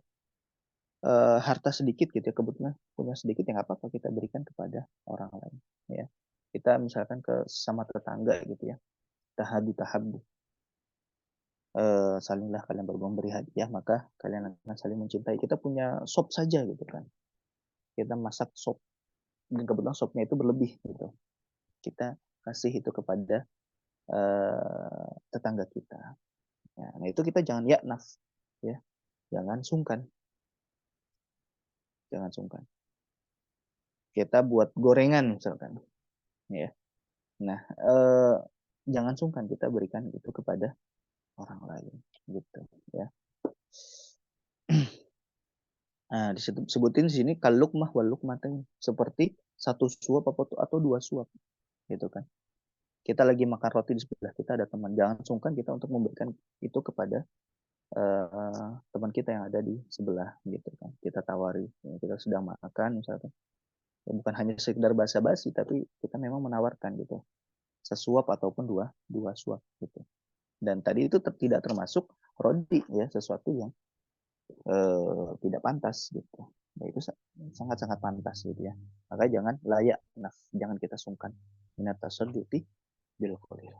harta sedikit gitu ya, kebetulan punya sedikit ya nggak apa-apa kita berikan kepada orang lain ya. Kita misalkan ke sama tetangga gitu ya, tahadu tahabu, salinglah kalian memberi hadiah maka kalian akan saling mencintai. Kita punya sop saja gitu kan, kita masak sop dan kebetulan sopnya itu berlebih gitu, kita kasih itu kepada tetangga kita. Ya, nah itu kita jangan yaknaf ya, jangan sungkan, jangan sungkan. Kita buat gorengan misalkan ya. Nah, jangan sungkan kita berikan itu kepada orang lain gitu ya. Nah, disebutin di sini kalukmah wal lukmatain, seperti satu suap atau dua suap gitu kan. Kita lagi makan roti di sebelah kita ada teman, jangan sungkan kita untuk memberikan itu kepada teman kita yang ada di sebelah gitu kan. Kita tawari, ya, kita sedang makan misalkan. Ya, bukan hanya sekedar basa-basi tapi kita memang menawarkan gitu. Sesuap ataupun dua dua suap gitu. Dan tadi itu tidak termasuk rodi ya, sesuatu yang tidak pantas gitu. Ya, itu sangat-sangat pantas gitu ya. Maka jangan layak naf, jangan kita sungkan minat tasadduqi bil qalil.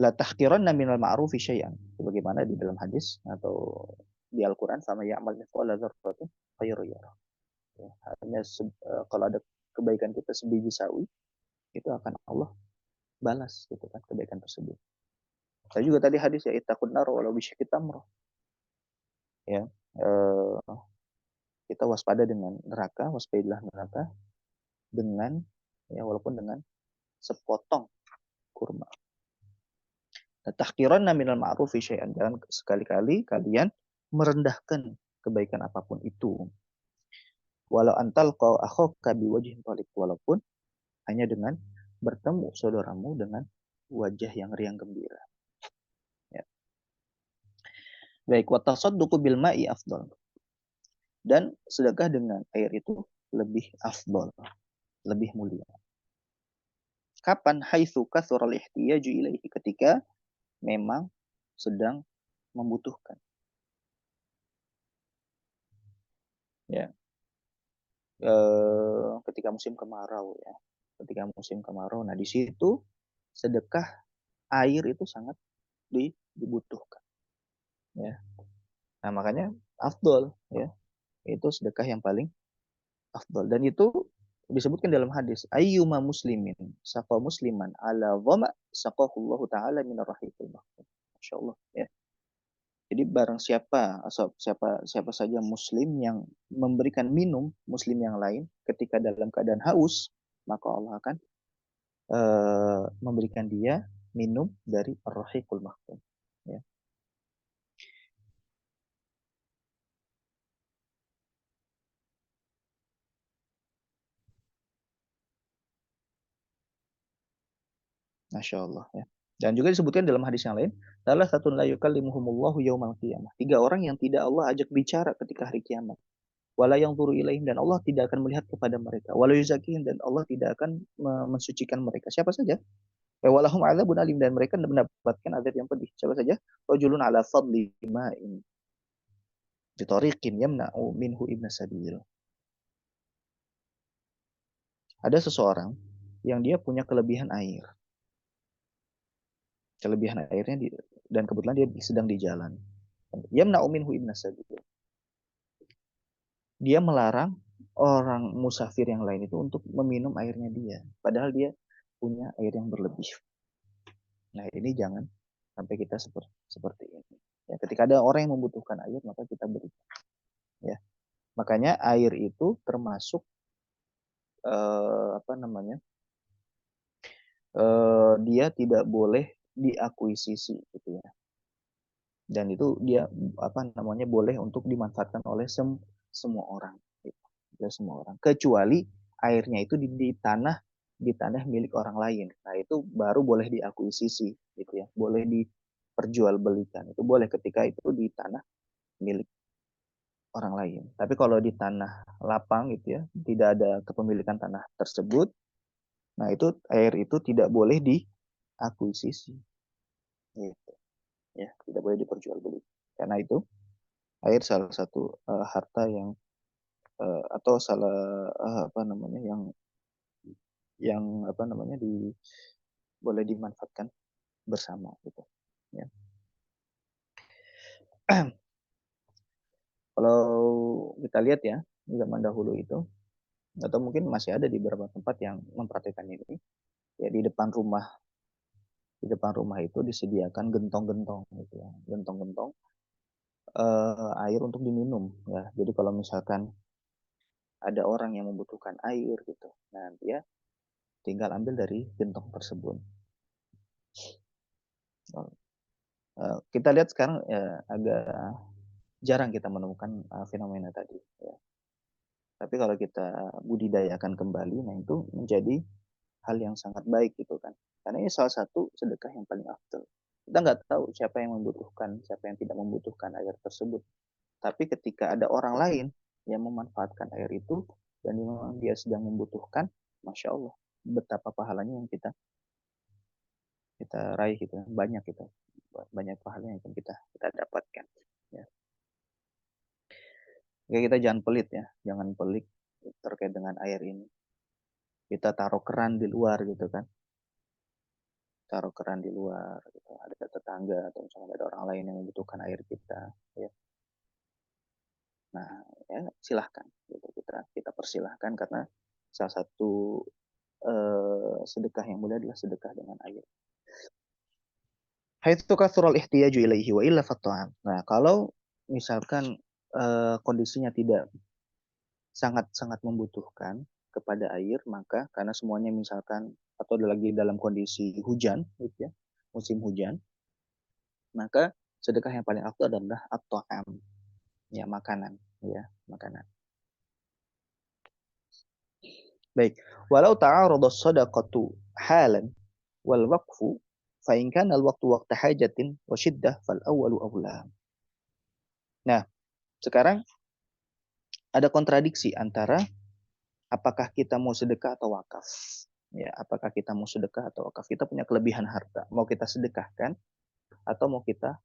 La tahqiranna minal ma'rufi syai'an. Sebagaimana di dalam hadis atau di Al-Qur'an, sama ya'mal mithqala dzarratin khairan yarah. Ya, hanya kalau ada kebaikan kita sebiji sawi, itu akan Allah balas gitu kan kebaikan tersebut. Saya juga tadi hadis ya, ittaqun nar walau bisyikki tamrah. Ya, eh, kita waspada dengan neraka, waspadalah neraka dengan ya walaupun dengan sepotong kurma. Tahqiranna minal ma'rufi syai'an. Jangan sekali-kali kalian merendahkan kebaikan apapun itu. Walau antal kau akhaka biwajhin talik, walaupun hanya dengan bertemu saudaramu dengan wajah yang riang gembira. Ya. Baik, wa tasadduqu bil ma'i afdal. Dan sedekah dengan air itu lebih afdal, lebih mulia. Kapan? Haitsu kathural ihtiyaju ilaihi, ketika memang sedang membutuhkan. Ya, ketika musim kemarau ya, ketika musim kemarau. Nah di situ sedekah air itu sangat dibutuhkan. Ya, nah makanya afdol ya, itu sedekah yang paling afdol. Dan itu disebutkan dalam hadis, ayyuma muslimin saqa musliman ala dhama saqahullahu taala minar rahiqil mahfuz. Masyaallah ya. Jadi barang siapa saja muslim yang memberikan minum muslim yang lain ketika dalam keadaan haus, maka Allah akan memberikan dia minum dari Ar-Rahiqul Mahfuz. Ya, Masya Allah ya. Dan juga disebutkan dalam hadis yang lain, salah satu la yukallimuhumullahu yaumal qiyamah. Tiga orang yang tidak Allah ajak bicara ketika hari kiamat. Wala yang turu ilaihim, dan Allah tidak akan melihat kepada mereka. Wala yuzakihim, dan Allah tidak akan mensucikan mereka. Siapa saja? Walahum adzabun alim, dan mereka mendapatkan azab yang pedih. Siapa saja? Rajulun ala fadli ma'in bitariqin yamna'u minhu ibn sabil. Ada seseorang yang dia punya kelebihan air. Kelebihan airnya dan kebetulan dia sedang di jalan. Yamna'u minhu ibn sabil. Dia melarang orang musafir yang lain itu untuk meminum airnya dia. Padahal dia punya air yang berlebih. Nah ini jangan sampai kita seperti ini. Ya, ketika ada orang yang membutuhkan air, maka kita beri. Ya, makanya air itu termasuk apa namanya? Dia tidak boleh diakuisisi gitu ya. Dan itu dia apa namanya boleh untuk dimanfaatkan oleh semua orang, gitu. Ya, semua orang. Kecuali airnya itu di tanah di tanah milik orang lain. Nah, itu baru boleh diakuisisi gitu ya. Boleh diperjualbelikan. Itu boleh ketika itu di tanah milik orang lain. Tapi kalau di tanah lapang gitu ya, tidak ada kepemilikan tanah tersebut, nah itu air itu tidak boleh diakuisisi. Gitu. Ya, tidak boleh diperjualbelikan. Karena itu air salah satu harta yang atau salah apa namanya yang apa namanya boleh dimanfaatkan bersama gitu. Ya. Kalau kita lihat ya zaman dahulu itu atau mungkin masih ada di beberapa tempat yang mempraktikkan ini ya di depan rumah itu disediakan gentong-gentong gitu ya gentong-gentong air untuk diminum ya jadi kalau misalkan ada orang yang membutuhkan air gitu nah dia tinggal ambil dari gentong tersebut. Kita lihat sekarang ya, agak jarang kita menemukan fenomena tadi ya. Tapi kalau kita budidayakan kembali nah itu menjadi hal yang sangat baik gitu kan. Karena ini salah satu sedekah yang paling afdal. Kita nggak tahu siapa yang membutuhkan, siapa yang tidak membutuhkan air tersebut. Tapi ketika ada orang lain yang memanfaatkan air itu dan memang dia sedang membutuhkan, masya Allah, betapa pahalanya yang kita kita raih gitu, banyak kita banyak pahalanya yang kita dapatkan. Ya. Oke, kita jangan pelit ya, jangan pelit terkait dengan air ini. Kita taruh keran di luar gitu kan, taruh keran di luar gitu. Ada tetangga atau misalnya ada orang lain yang membutuhkan air kita ya. Nah ya silahkan gitu kita persilahkan karena salah satu sedekah yang mulia adalah sedekah dengan air. Haitsu kathural ihtiyaju ilaihi wa illa fat'am. Nah kalau misalkan kondisinya tidak sangat-sangat membutuhkan kepada air maka karena semuanya misalkan atau lagi dalam kondisi hujan gitu ya musim hujan maka sedekah yang paling afdal adalah at-ta'am ya makanan ya makanan. Baik, walau ta'arada sadaqatu halan wal waqfu fa in kana al waqtu waqta hajatin wa shiddah fal awwalu awla. Nah, sekarang ada kontradiksi antara apakah kita mau sedekah atau wakaf. Ya, apakah kita mau sedekah atau wakaf? Kita punya kelebihan harta, mau kita sedekahkan atau mau kita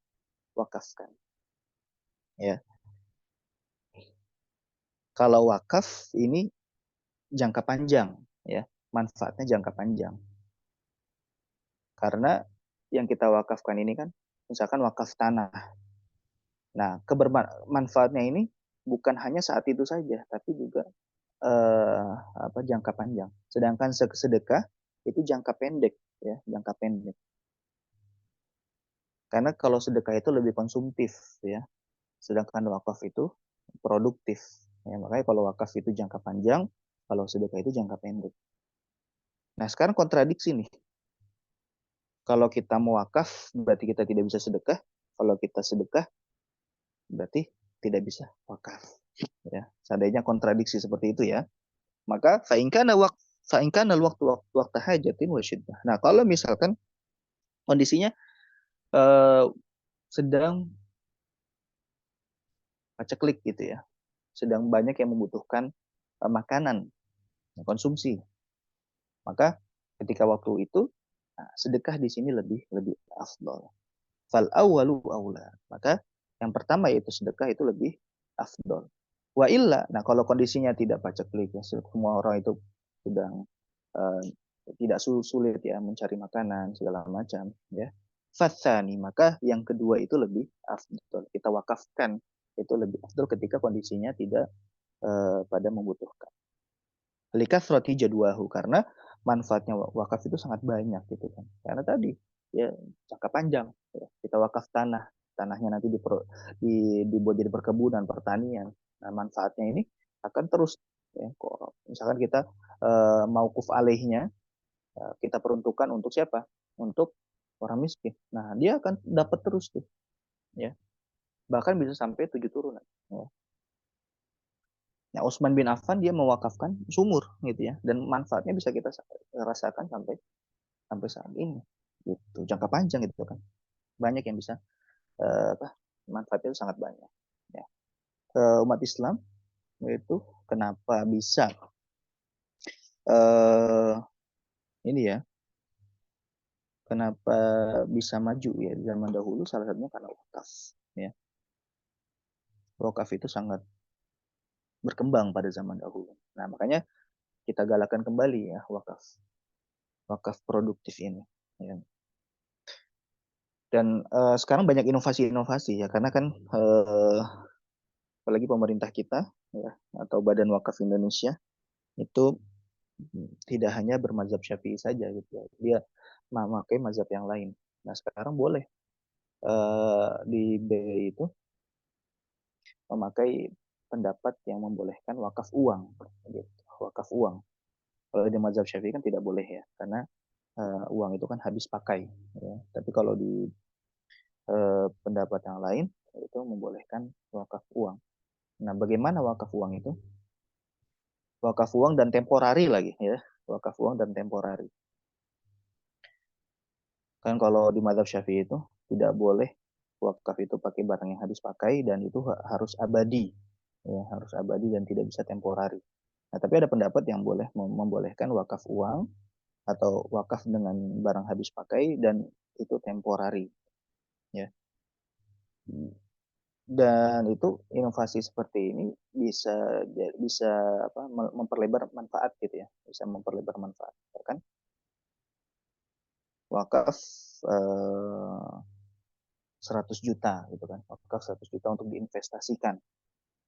wakafkan. Ya. Kalau wakaf ini jangka panjang, ya, manfaatnya jangka panjang. Karena yang kita wakafkan ini kan, misalkan wakaf tanah. Nah, kebermanfaatnya ini bukan hanya saat itu saja, tapi juga jangka panjang. Sedangkan sedekah itu jangka pendek, ya, jangka pendek. Karena kalau sedekah itu lebih konsumtif, ya. Sedangkan wakaf itu produktif. Ya, makanya kalau wakaf itu jangka panjang, kalau sedekah itu jangka pendek. Nah, sekarang kontradiksi nih. Kalau kita mau wakaf, berarti kita tidak bisa sedekah. Kalau kita sedekah, berarti tidak bisa wakaf. Ya, seandainya kontradiksi seperti itu ya. Maka fa'inkana waktu hajatin wa syiddah. Nah, kalau misalkan kondisinya eh, sedang paceklik gitu ya. Sedang banyak yang membutuhkan makanan, konsumsi. Maka ketika waktu itu sedekah di sini lebih lebih afdol. Fal awwalu aula. Maka yang pertama yaitu sedekah itu lebih afdol. Wa illa, nah kalau kondisinya tidak paceklik ya, semua orang itu sedang uh, tidak sulit ya mencari makanan segala macam ya. Fatsani, maka yang kedua itu lebih afdol. Kita wakafkan itu lebih afdol ketika kondisinya tidak pada membutuhkan. Likathrati jadwahu karena manfaatnya wakaf itu sangat banyak gitu kan. Karena tadi ya jangka panjang ya. Kita wakaf tanahnya nanti dibuat jadi perkebunan, pertanian. Nah, manfaatnya ini akan terus ya. Misalkan kita maukuf alaihnya kita peruntukkan untuk siapa? Untuk orang miskin. Nah, dia akan dapat terus tuh ya. Bahkan bisa sampai 7 turunan ya. Nah, Utsman bin Affan dia mewakafkan sumur gitu ya, dan manfaatnya bisa kita rasakan sampai sampai saat ini. Gitu. Jangka panjang gitu kan. Banyak yang bisa manfaatnya itu sangat banyak. Ya. Umat Islam itu kenapa bisa eh, ini ya, kenapa bisa maju ya di zaman dahulu, salah satunya karena wakaf. Ya. Wakaf itu sangat berkembang pada zaman dahulu. Nah, makanya kita galakan kembali ya wakaf. Wakaf produktif ini. Ya. Dan sekarang banyak inovasi-inovasi ya, karena kan apalagi pemerintah kita ya, atau Badan Wakaf Indonesia itu tidak hanya bermazhab Syafi'i saja gitu ya. Dia memakai mazhab yang lain. Nah, sekarang boleh di BI itu memakai pendapat yang membolehkan wakaf uang gitu. Wakaf uang. Kalau di mazhab Syafi'i kan tidak boleh ya, karena uang itu kan habis pakai ya. Tapi kalau di pendapat yang lain itu membolehkan wakaf uang. Nah, bagaimana wakaf uang itu? Wakaf uang dan temporari lagi ya. Wakaf uang dan temporari. Kan kalau di mazhab Syafi'i itu tidak boleh wakaf itu pakai barang yang habis pakai, dan itu harus abadi. Ya, harus abadi dan tidak bisa temporari. Nah, tapi ada pendapat yang boleh membolehkan wakaf uang atau wakaf dengan barang habis pakai dan itu temporari. Ya. Dan itu inovasi seperti ini bisa bisa apa, memperlebar manfaat gitu ya, bisa memperlebar manfaat. Kan wakaf 100 juta gitu kan, wakaf 100 juta untuk diinvestasikan.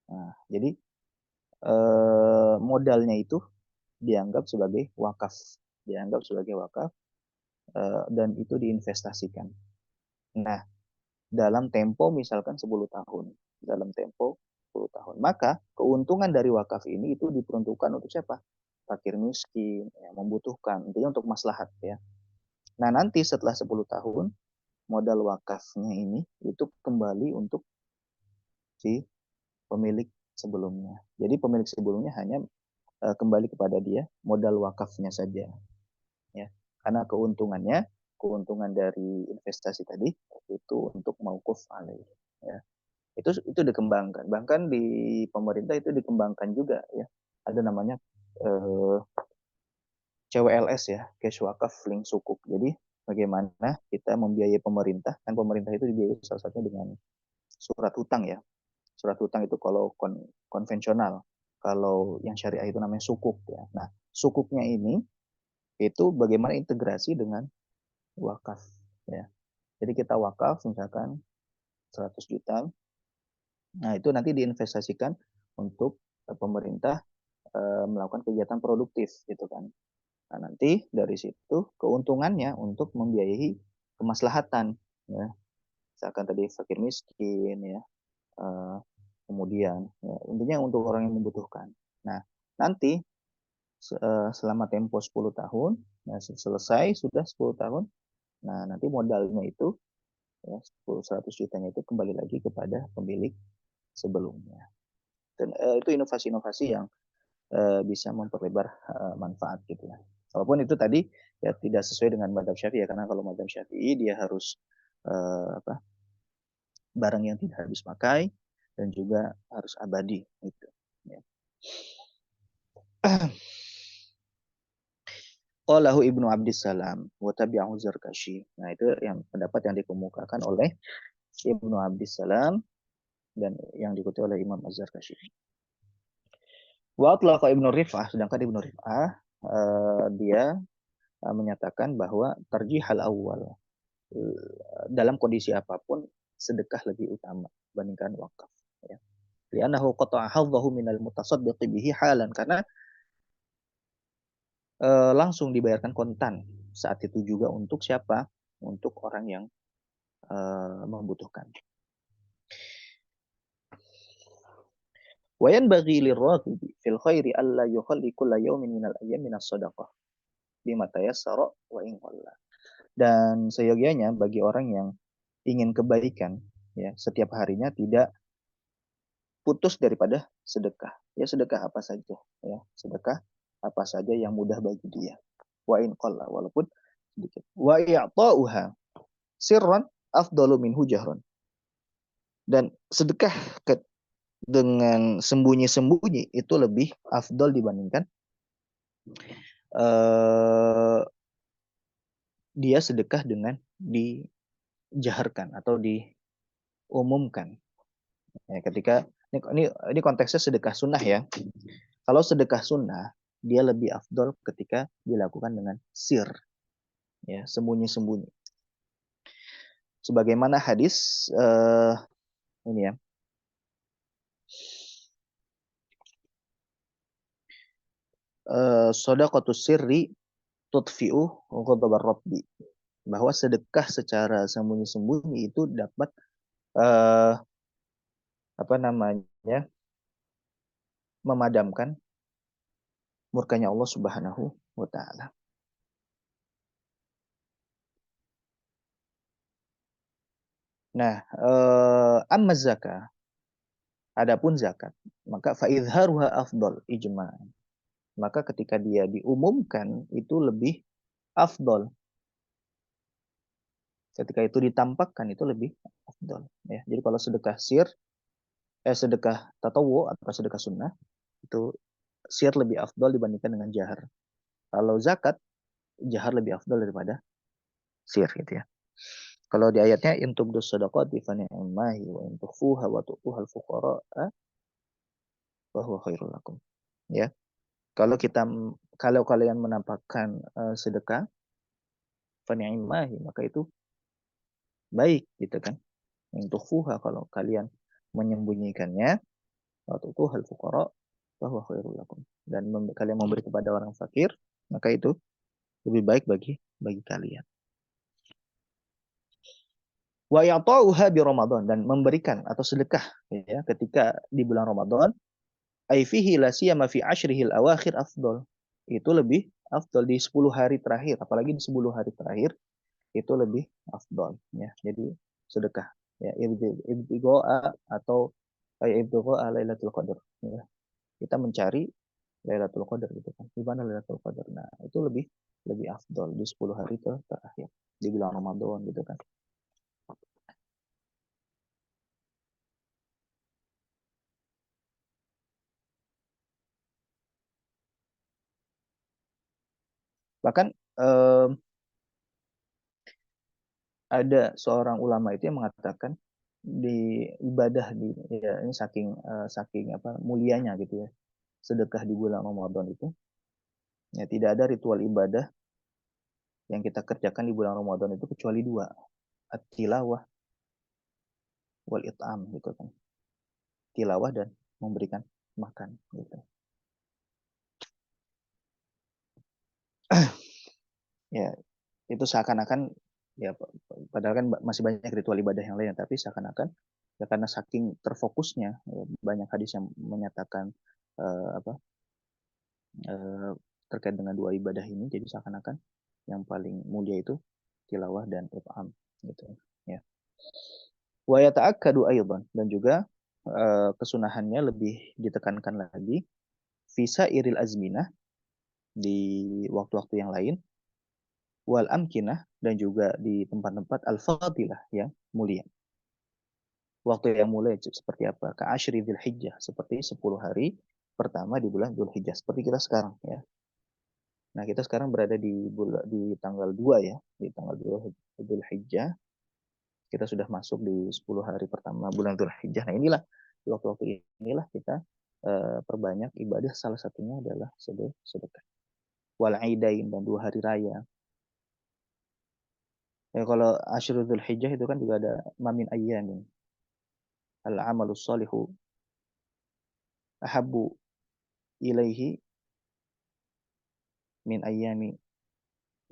Nah, jadi modalnya itu dianggap sebagai wakaf, dianggap sebagai wakaf, dan itu diinvestasikan. Nah, dalam tempo misalkan 10 tahun, dalam tempo 10 tahun, maka keuntungan dari wakaf ini itu diperuntukkan untuk siapa? Fakir miskin, ya, membutuhkan, intinya untuk maslahat ya. Nah, nanti setelah 10 tahun, modal wakafnya ini itu kembali untuk si pemilik sebelumnya. Jadi pemilik sebelumnya hanya kembali kepada dia modal wakafnya saja, ya. Karena keuntungan dari investasi tadi itu untuk mauquf alaih, ya. Itu dikembangkan. Bahkan di pemerintah itu dikembangkan juga ya. Ada namanya CWLS ya, cash wakaf link sukuk. Jadi bagaimana kita membiayai pemerintah, kan pemerintah itu dibiayai salah satunya dengan surat hutang ya. Surat hutang itu kalau konvensional. Kalau yang syariah itu namanya sukuk ya. Nah, sukuknya ini itu bagaimana integrasi dengan wakaf ya. Jadi kita wakaf misalkan 100 juta. Nah, itu nanti diinvestasikan untuk pemerintah melakukan kegiatan produktif gitu kan. Nah, nanti dari situ keuntungannya untuk membiayai kemaslahatan ya. Misalkan tadi fakir miskin ya. Eh, kemudian ya, intinya untuk orang yang membutuhkan. Nah, nanti selama tempo 10 tahun, nah selesai sudah 10 tahun, nah nanti modalnya itu ya, 100 jutanya itu kembali lagi kepada pemilik sebelumnya. Dan itu inovasi-inovasi yang bisa memperlebar manfaat gitu ya. Walaupun itu tadi ya tidak sesuai dengan madhab syafi'i ya, karena kalau madhab syafi'i dia harus apa, barang yang tidak habis pakai dan juga harus abadi gitu. Ya. Qalahu Ibnu Abdissalam wa tabi'ahu Zarkashi. Nah, itu yang pendapat yang dikemukakan oleh Ibnu Abdissalam dan yang diikuti oleh Imam Az-Zarkashi. Wa atlaqa Ibnu Rif'ah, sedangkan Ibnu Rif'ah dia menyatakan bahwa tarjihal awal, dalam kondisi apapun sedekah lebih utama dibandingkan wakaf ya. Li'annahu qata'a hadzahu minal mutasaddiqi bihi halan, karena langsung dibayarkan kontan saat itu juga untuk siapa? Untuk orang yang membutuhkan. Wayan bagi lirraqibi fil khairi alla yukhalli kulla yawmin minal ayyam minas sadaqah bima tayassara wa in qalla. Dan seyogianya bagi orang yang ingin kebaikan ya, setiap harinya tidak putus daripada sedekah. Ya sedekah apa saja, ya sedekah apa saja yang mudah bagi dia. Wa in qalla, walaupun sedikit. Wa i'ta'uha sirran afdalu minhu jahran. Dan sedekah dengan sembunyi-sembunyi itu lebih afdal dibandingkan uh, dia sedekah dengan dijaharkan atau diumumkan. Ya, ketika ini konteksnya sedekah sunnah ya. Kalau sedekah sunnah dia lebih afdol ketika dilakukan dengan sir, ya sembunyi-sembunyi. Sebagaimana hadis ini ya, shadaqatus sirri tutfi'u ghadabar rabbi, bahwa sedekah secara sembunyi-sembunyi itu dapat uh, apa namanya memadamkan murkanya Allah Subhanahu wa taala. Nah, amma zakah, adapun zakat, maka fa idharuha afdal ijma. Maka ketika dia diumumkan itu lebih afdal. Ketika itu ditampakkan itu lebih afdal. Ya. Jadi kalau sedekah sir, sedekah tatawu atau sedekah sunnah, itu sir lebih afdal dibandingkan dengan jahar. Kalau zakat, jahar lebih afdal daripada sir gitu ya. Kalau di ayatnya in tubdus shadaqati fa ni'mahi wa in tukhfuha wa tu'tuha al-fuqara fa huwa khairul lakum. Ya. Kalau kita kalau kalian menampakkan sedekah fa ni'mahi, maka itu baik gitu kan. In tukhfuha, kalau kalian menyembunyikannya, wa tu'tuha al-fuqara fa huwa khairul lakum. Dan kalian memberi kepada orang fakir, maka itu lebih baik bagi kalian. Wa ya'ta'uha bi Ramadan, dan memberikan atau sedekah ya ketika di bulan Ramadan, ai fihi la siyama fi ashrihil awakhir afdal. Itu lebih afdal di 10 hari terakhir, apalagi di 10 hari terakhir itu lebih afdal ya. Jadi sedekah ya ibtigha atau ibtigha Lailatul Qadar ya. Kita mencari Lailatul Qadar gitu kan. Di mana Lailatul Qadar? Nah, itu lebih lebih afdal di 10 hari terakhir di bulan Ramadan gitu kan. Bahkan ada seorang ulama itu yang mengatakan di ibadah di ya ini saking apa mulianya gitu ya sedekah di bulan Ramadan itu, ya tidak ada ritual ibadah yang kita kerjakan di bulan Ramadan itu kecuali dua, at-tilawah wal it'am gitu kan, tilawah dan memberikan makan gitu ya. Itu seakan-akan ya padahal kan masih banyak ritual ibadah yang lain, tapi seakan-akan ya karena saking terfokusnya ya, banyak hadis yang menyatakan apa terkait dengan dua ibadah ini, jadi seakan-akan yang paling mulia itu tilawah dan it'am gitu ya. Wa yata'akkadu aidan, dan juga kesunahannya lebih ditekankan lagi visa iril azminah, di waktu-waktu yang lain, wal amkinah, dan juga di tempat-tempat al-fadilah yang mulia. Waktu yang mulia seperti apa? Ka asyri dzulhijjah, seperti 10 hari pertama di bulan Dzulhijjah, seperti kita sekarang ya. Nah, kita sekarang berada di tanggal 2 ya, di tanggal 2 Dzulhijjah. Kita sudah masuk di 10 hari pertama bulan Dzulhijjah. Nah, inilah di waktu-waktu inilah kita perbanyak ibadah, salah satunya adalah sedekah. Wal aidain, dan 2 hari raya. Ya, kalau Asyurul Dzulhijjah itu kan juga ada mamin ayyamin al amalus salihu ahabbu ilaihi min ayyami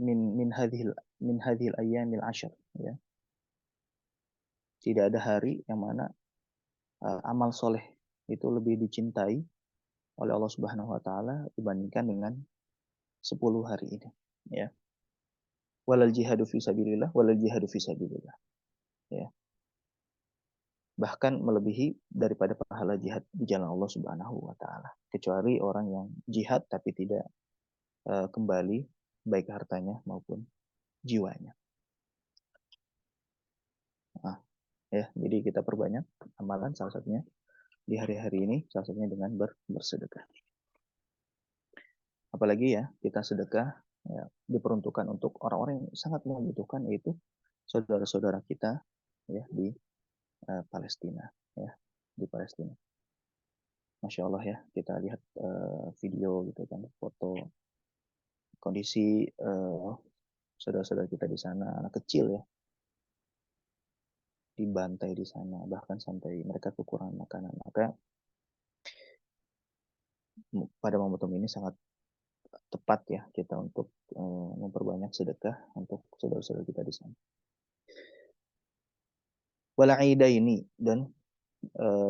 min hadhil ayyamil asyr ya. Tidak ada hari yang mana amal soleh itu lebih dicintai oleh Allah Subhanahu wa taala dibandingkan dengan 10 hari ini ya. Walal jihadu fi sabilillah, walal jihadu fi sabilillah ya. bahkan melebihi daripada pahala jihad di jalan Allah Subhanahu wa taala. Kecuali orang yang jihad tapi tidak kembali baik hartanya maupun jiwanya. Nah, ya, jadi kita perbanyak amalan salah satunya di hari-hari ini, salah satunya dengan bersedekah. Apalagi ya, kita sedekah ya, diperuntukkan untuk orang-orang yang sangat membutuhkan, yaitu saudara-saudara kita ya di Palestina ya, di Palestina. Masya Allah ya, kita lihat video gitu kan, foto kondisi saudara-saudara kita di sana, anak kecil ya, dibantai di sana, bahkan sampai mereka kekurangan makanan. Maka pada momentum ini sangat tepat ya kita untuk memperbanyak sedekah untuk saudara-saudara kita di sana. Wal ini dan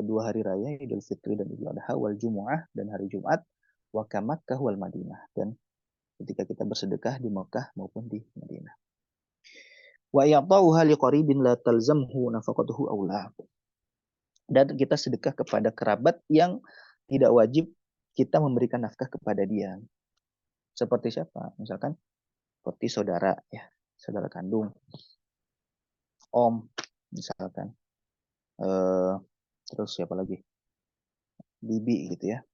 dua hari raya Idul Fitri dan Idul Adha wal Jumu'ah dan hari Jumat wa Makkah wal Madinah, dan ketika kita bersedekah di Mekah maupun di Madinah. Wa ya'tauha liqaribin la talzamhu nafaqatuhu aula. Dan kita sedekah kepada kerabat yang tidak wajib kita memberikan nafkah kepada dia. Seperti siapa? Misalkan seperti saudara ya, saudara kandung, om misalkan. Terus siapa lagi? Bibi gitu ya.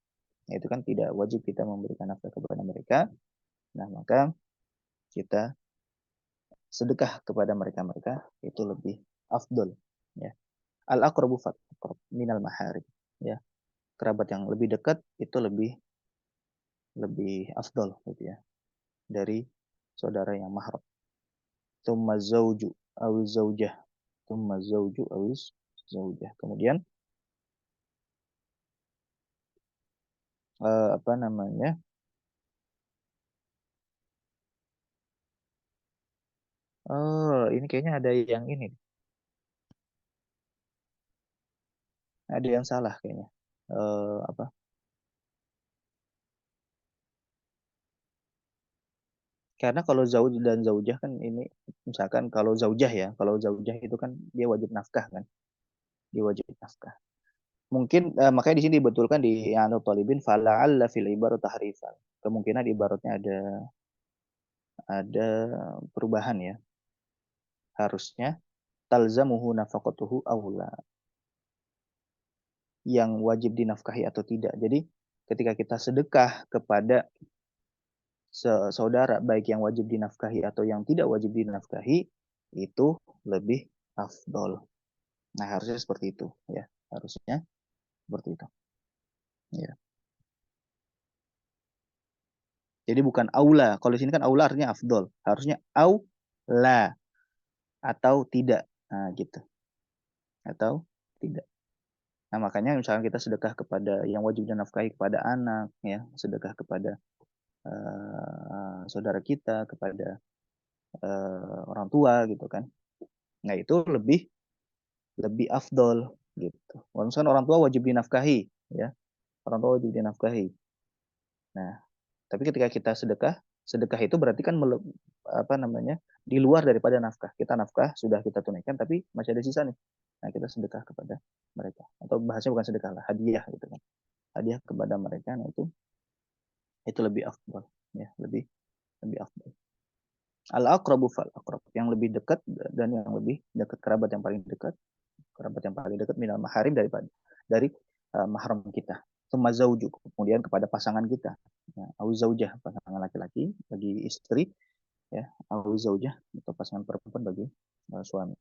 Itu kan tidak wajib kita memberikan nafkah kepada mereka. Nah, maka kita sedekah kepada mereka-mereka itu lebih afdol ya. Al aqrabu faqrab minal maharib ya. Kerabat yang lebih dekat itu lebih afdol gitu ya dari saudara yang mahram. Tsumma zauju aw zaujah. Tsumma zauju aw zaujah. Kemudian apa namanya? Oh, ini kayaknya ada yang ini. Ada yang salah kayaknya. Apa? Karena kalau zauj dan zaujah kan ini, misalkan kalau zaujah ya, kalau zaujah itu kan dia wajib nafkah kan, dia wajib nafkah. Mungkin makanya di sini dibetulkan di Anu Talibin fala'alla fil ibarat tahrifan. Kemungkinan ibaratnya ada perubahan ya. Harusnya talzamuhu nafaqatuhu aula. Yang wajib dinafkahi atau tidak. Jadi ketika kita sedekah kepada saudara baik yang wajib dinafkahi atau yang tidak wajib dinafkahi itu lebih afdol. Nah, harusnya seperti itu ya. Harusnya seperti itu. Ya. Jadi bukan aula. Kalau di sini kan aula artinya afdol. Harusnya aula atau tidak. Nah, gitu. Atau tidak. Nah, makanya misalnya kita sedekah kepada yang wajib dinafkahi kepada anak ya, sedekah kepada saudara kita, kepada orang tua gitu kan. Nah, itu lebih lebih afdol gitu. Misalkan orang tua wajib dinafkahi ya. Orang tua wajib dinafkahi. Nah, tapi ketika kita sedekah, sedekah itu berarti kan apa namanya? Di luar daripada nafkah. Kita nafkah sudah kita tunaikan tapi masih ada sisa nih. Nah, kita sedekah kepada mereka. Atau bahasanya bukan sedekah lah, hadiah gitu kan. Hadiah kepada mereka, nah itu lebih afdal ya, lebih afdal. Al aqrabu fal aqrab, yang lebih dekat dan yang lebih dekat, kerabat yang paling dekat, kerabat yang paling dekat minal maharim dari mahram kita. Tsumma zauju, kemudian kepada pasangan kita. Ya, au zaujah, pasangan laki-laki bagi istri ya, au zaujah atau pasangan perempuan bagi suami.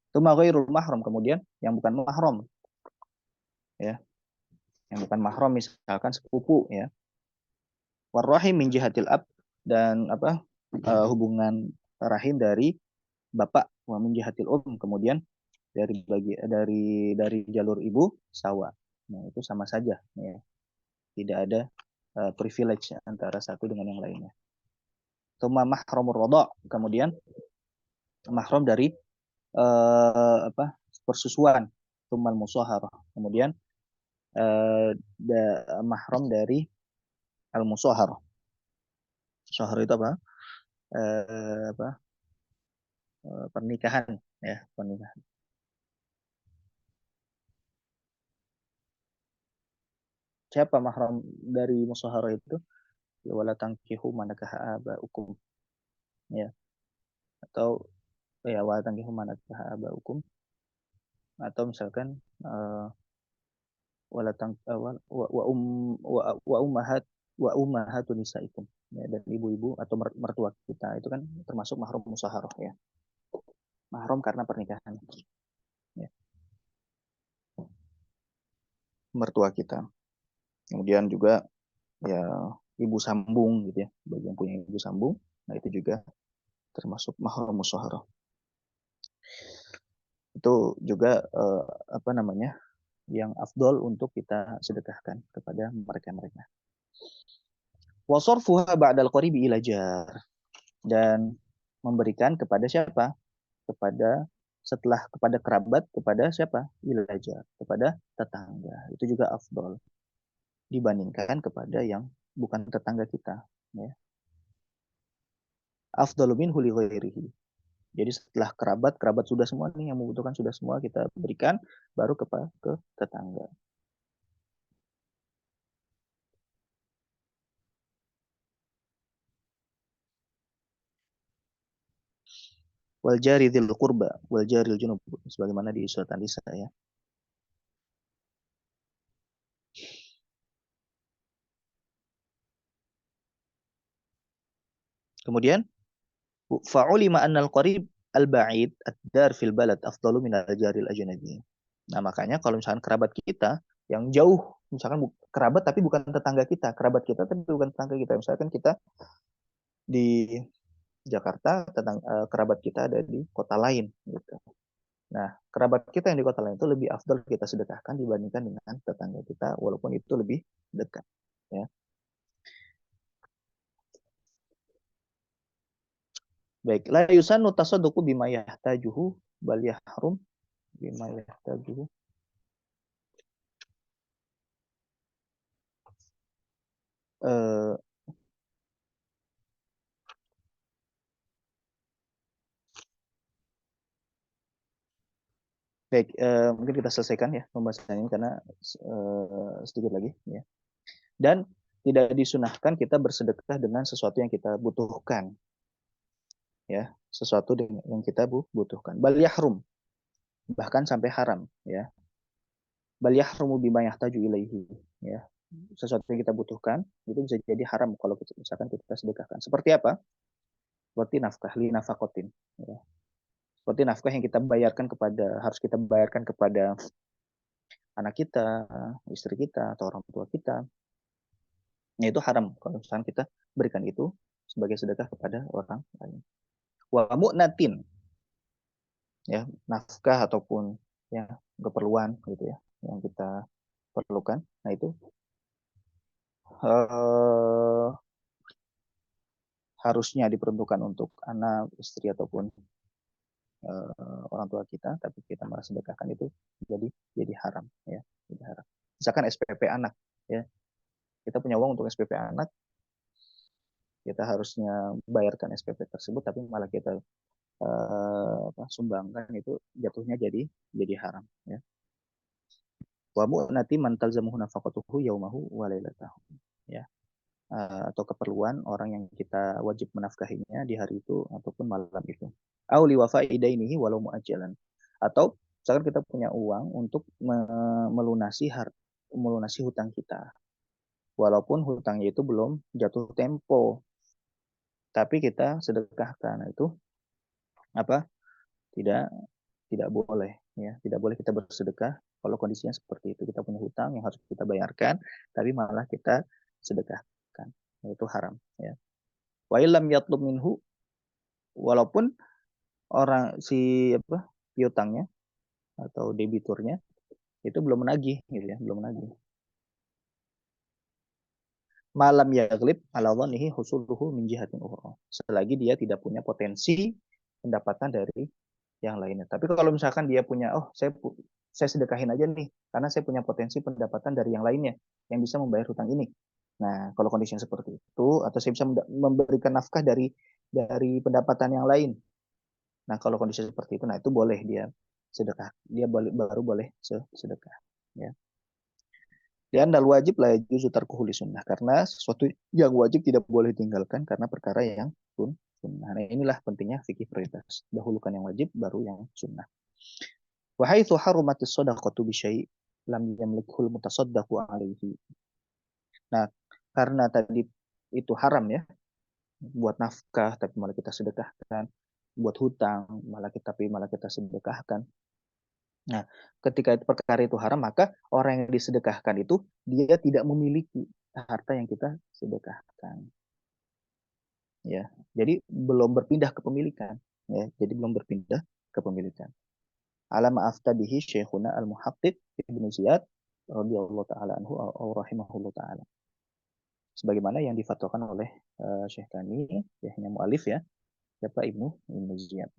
Tsumma ghairul mahram, kemudian yang bukan mahram ya, yang bukan mahram misalkan sepupu ya. Warrahim min jihatil ab, dan apa hubungan rahim dari bapak, wa min jihatil kemudian dari jalur ibu sawa. Nah, itu sama saja ya. Tidak ada privilege antara satu dengan yang lainnya. Tuma mahramur rodha, kemudian mahram dari apa persusuan, tumal musaharah, kemudian mahram dari al musaharah. Musaharah itu apa? Apa? Pernikahan ya, pernikahan. Siapa mahram dari musyawarah itu? Ya wala tankihu manakaha abaukum, ya, atau ya wala tankihu manakaha abaukum, atau misalkan wala tang wa ummahat wa ummahatun nisaikum, ya, dan ibu-ibu atau mertua kita itu kan termasuk mahram musyawarah, ya, mahram karena pernikahan, ya, mertua kita. Kemudian juga ya ibu sambung gitu, ya, bagi yang punya ibu sambung, nah itu juga termasuk mahram musyawarah. Itu juga apa namanya, yang afdol untuk kita sedekahkan kepada mereka-mereka. Wa sarfuha ba'dal qaribi ila jar, dan memberikan kepada siapa? Kepada setelah kepada kerabat, kepada siapa? Ila jar, kepada tetangga. Itu juga afdol dibandingkan kepada yang bukan tetangga kita, ya. Afdalu minhu li ghairihi. Jadi setelah kerabat, kerabat sudah semua nih yang membutuhkan sudah semua kita berikan, baru ke tetangga. Wal jari dzil qurba wal jaril junub, sebagaimana di surat An-Nisa, ya. Kemudian fa'ulima annal qarib al-ba'id ad-dar fil balad afdalu min al-jaril ajnabi. Nah, makanya kalau misalkan kerabat kita yang jauh, misalkan kerabat tapi bukan tetangga kita, kerabat kita tapi bukan tetangga kita. Misalkan kita di Jakarta, kerabat kita ada di kota lain gitu. Nah, kerabat kita yang di kota lain itu lebih afdal kita sedekahkan dibandingkan dengan tetangga kita walaupun itu lebih dekat, ya. Baik, la yusannu tasadduqu bima yahtajuhu bal yahrum bima yahtajuhu. Eh, baik, mungkin kita selesaikan ya pembahasan ini karena sedikit lagi, ya. Dan tidak disunahkan kita bersedekah dengan sesuatu yang kita butuhkan, ya, sesuatu yang kita butuhkan. Bal yahrum, bahkan sampai haram, ya. Bal yahrumu bima yahtaju ilaihi, ya. Sesuatu yang kita butuhkan itu bisa jadi haram kalau kita, misalkan kita sedekahkan. Seperti apa? Seperti nafkah li nafakotin, ya. Seperti nafkah yang kita bayarkan kepada, harus kita bayarkan kepada anak kita, istri kita, atau orang tua kita. Nah, itu haram kalau misalkan kita berikan itu sebagai sedekah kepada orang lain. Wa mu'natin, ya, nafkah ataupun ya keperluan gitu, ya, yang kita perlukan. Nah, itu eh, harusnya diperuntukkan untuk anak, istri ataupun orang tua kita, tapi kita malah sedekahkan itu jadi jadi haram, ya, jadi haram. Misalkan SPP anak, ya, kita punya uang untuk SPP anak, kita harusnya bayarkan SPP tersebut, tapi malah kita sumbangkan, itu jatuhnya jadi haram, ya. Wa mu'nati man talzamuhu nafaqatuhu yaumahu wa lailatahu, ya. Atau keperluan orang yang kita wajib menafkahinya di hari itu ataupun malam itu. Au li wafa'i dainihi walau muajjalan. Atau misalkan kita punya uang untuk melunasi melunasi hutang kita. Walaupun hutangnya itu belum jatuh tempo, tapi kita sedekahkan. Nah, itu apa? Tidak tidak boleh, ya. Tidak boleh kita bersedekah kalau kondisinya seperti itu. Kita punya hutang yang harus kita bayarkan, tapi malah kita sedekahkan. Nah, itu haram, ya. Wa illam yatlub minhu, walaupun orang si piutangnya atau debiturnya itu belum menagih gitu, ya, belum menagih. Malam yaglib ala dhannihi husuluhu min jihatin ukhra. Selagi dia tidak punya potensi pendapatan dari yang lainnya. Tapi kalau misalkan dia punya, oh, saya sedekahin aja nih karena saya punya potensi pendapatan dari yang lainnya yang bisa membayar hutang ini. Nah, kalau kondisinya seperti itu, atau saya bisa memberikan nafkah dari pendapatan yang lain. Nah, kalau kondisi seperti itu, nah itu boleh dia sedekah. Dia baru boleh sedekah. Ya. Dan dal wajib la yajuzu tarkuhu li sunnah, karena sesuatu yang wajib tidak boleh ditinggalkan karena perkara yang sunnah. Nah, inilah pentingnya fikih prioritas. Dahulukan yang wajib, baru yang sunnah. Wa haitsu harumatis shadaqatu bi syai' lam yamlikhul mutasaddaqu alaihi. Nah, karena tadi itu haram ya, buat nafkah tapi malah kita sedekahkan, buat hutang malah kita sedekahkan. Nah, ketika itu perkara itu haram, maka orang yang disedekahkan itu dia tidak memiliki harta yang kita sedekahkan. Ya, jadi belum berpindah kepemilikan. Ya, jadi belum berpindah kepemilikan. Alama aftadihi Syekhuna al-Muhaqqiq Ibnu Ziyad radhiyallahu taala anhu au rahimahullahu taala. Sebagaimana yang difatwakan oleh Syekh kami, Syekhnya mualif ya, siapa Ibnu Ziyad.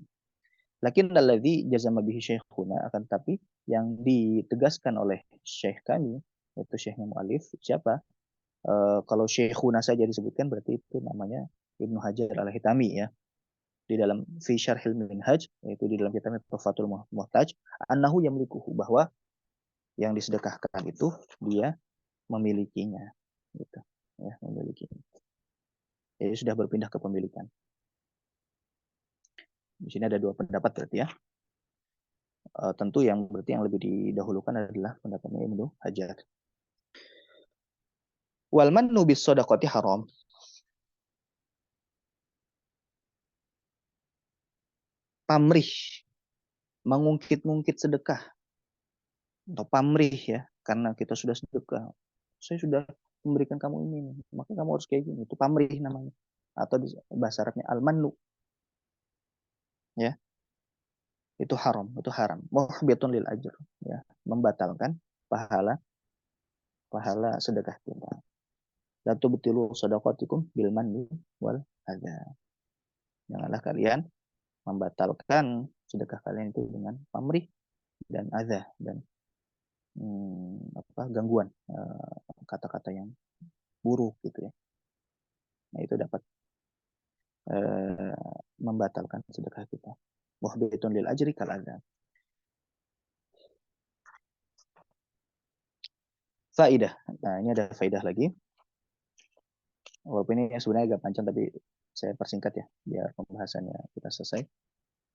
Lakin alladzi jazama bihi Syekhuna, akan tapi yang ditegaskan oleh Syekh kami yaitu Syekhnya mualif siapa? Kalau Syekhuna saja disebutkan berarti itu namanya Ibnu Hajar Al-Hitami ya. Di dalam fi syarhil minhaj, yaitu di dalam kitabnya Tuhfatul Muhtaj, annahu yamlikuhu, bahwa yang disedekahkan itu dia memilikinya gitu ya, memilikinya. Jadi sudah berpindah kepemilikan. Di sini ada dua pendapat berarti ya. Tentu yang berarti yang lebih didahulukan adalah pendapatnya Ibnu Hajar. Wal mannu bis shadaqati haram. Pamrih, mengungkit-ungkit sedekah atau pamrih ya, karena kita sudah sedekah. Saya sudah memberikan kamu ini, maka kamu harus kayak gini. Itu pamrih namanya. Atau di bahasa Arabnya al-mannu ya. Itu haram, itu haram. Muhbitun lil ajr ya, membatalkan pahala pahala sedekah kita. La tubtilu shadaqatikum bil manni wal adza. Janganlah kalian membatalkan sedekah kalian itu dengan pamrih dan adza dan gangguan, kata-kata yang buruk gitu ya. Nah, itu dapat membatalkan sedekah kita. Muhbitun lil ajri kal adza. Faidah. Nah, ini ada faidah lagi. Walaupun ini sebenarnya agak panjang tapi saya persingkat ya biar pembahasannya kita selesai.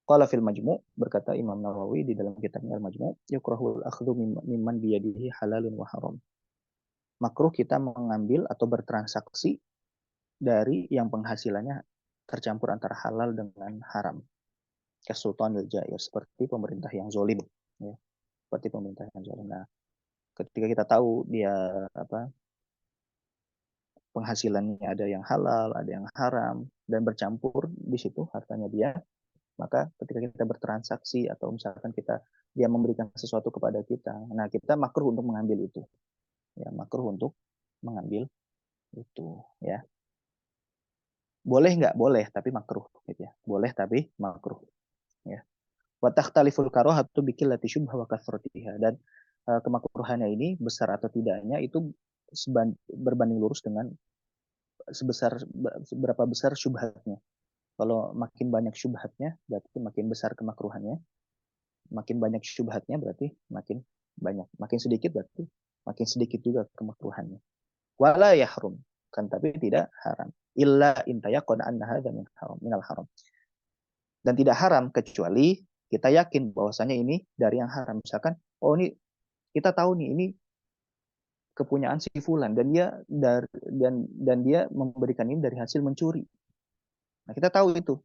Qala fil Majmu', berkata Imam Nawawi di dalam kitabnya Al-Majmu', yukrahul akhdhu mimman biyadihi halalun wa haram. Makruh kita mengambil atau bertransaksi dari yang penghasilannya tercampur antara halal dengan haram. Kesultanil jair, seperti pemerintah yang zolim ya. Seperti pemerintah yang zolim. Nah, ketika kita tahu dia penghasilannya ada yang halal, ada yang haram, dan bercampur di situ hartanya dia, maka ketika kita bertransaksi atau misalkan dia memberikan sesuatu kepada kita, nah kita makruh untuk mengambil itu, ya makruh untuk mengambil itu, ya boleh nggak boleh tapi makruh, gitu ya boleh tapi makruh, ya. Wa takhtaliful karahatu bikillati syubha wa kathratiha, dan kemakruhannya ini besar atau tidaknya itu berbanding lurus dengan seberapa besar syubhatnya. Kalau makin banyak syubhatnya berarti makin besar kemakruhannya. Makin banyak syubhatnya berarti makin banyak. Makin sedikit berarti makin sedikit juga kemakruhannya. Wala yahrum, kan tapi tidak haram. Illa intayaqan anna hadza min haram, minal haram. Dan tidak haram kecuali kita yakin bahwasanya ini dari yang haram. Misalkan, oh ini kita tahu nih ini kepunyaan si fulan dan dia memberikan ini dari hasil mencuri. Nah, kita tahu itu.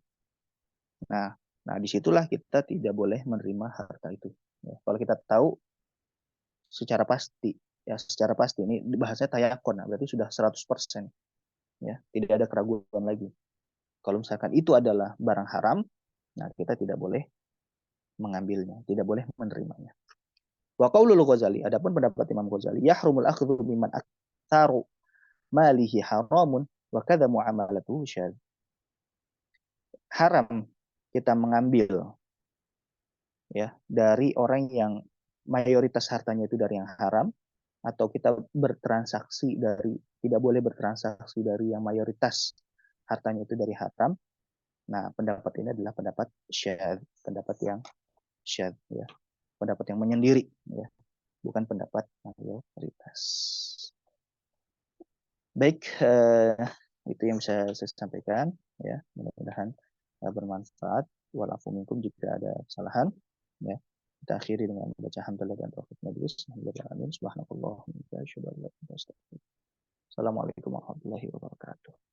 Nah, nah disitulah kita tidak boleh menerima harta itu. Ya, kalau kita tahu secara pasti, ya secara pasti ini bahasanya tayakon, nah, berarti sudah 100%, ya tidak ada keraguan lagi. Kalau misalkan itu adalah barang haram, nah kita tidak boleh mengambilnya, tidak boleh menerimanya. Wa qaulul Ghazali, adapun pendapat Imam Ghazali, yahrumul akhdhu mimman aktsaru malihi haramun wa kadza muamalatuhu syadz. Haram kita mengambil ya dari orang yang mayoritas hartanya itu dari yang haram, atau kita bertransaksi dari tidak boleh bertransaksi dari yang mayoritas hartanya itu dari haram. Nah, pendapat ini adalah pendapat syadz, pendapat yang syadz ya, pendapat yang menyendiri ya. bukan pendapat mayoritas. Baik, itu yang bisa saya sampaikan ya. Mudah-mudahan bermanfaat. Walaupun minkum jika ada kesalahan ya. Kita akhiri dengan membaca hamdalah dan tauhid majlis. Alhamdulillah. Subhanallah. Assalamualaikum warahmatullahi wabarakatuh.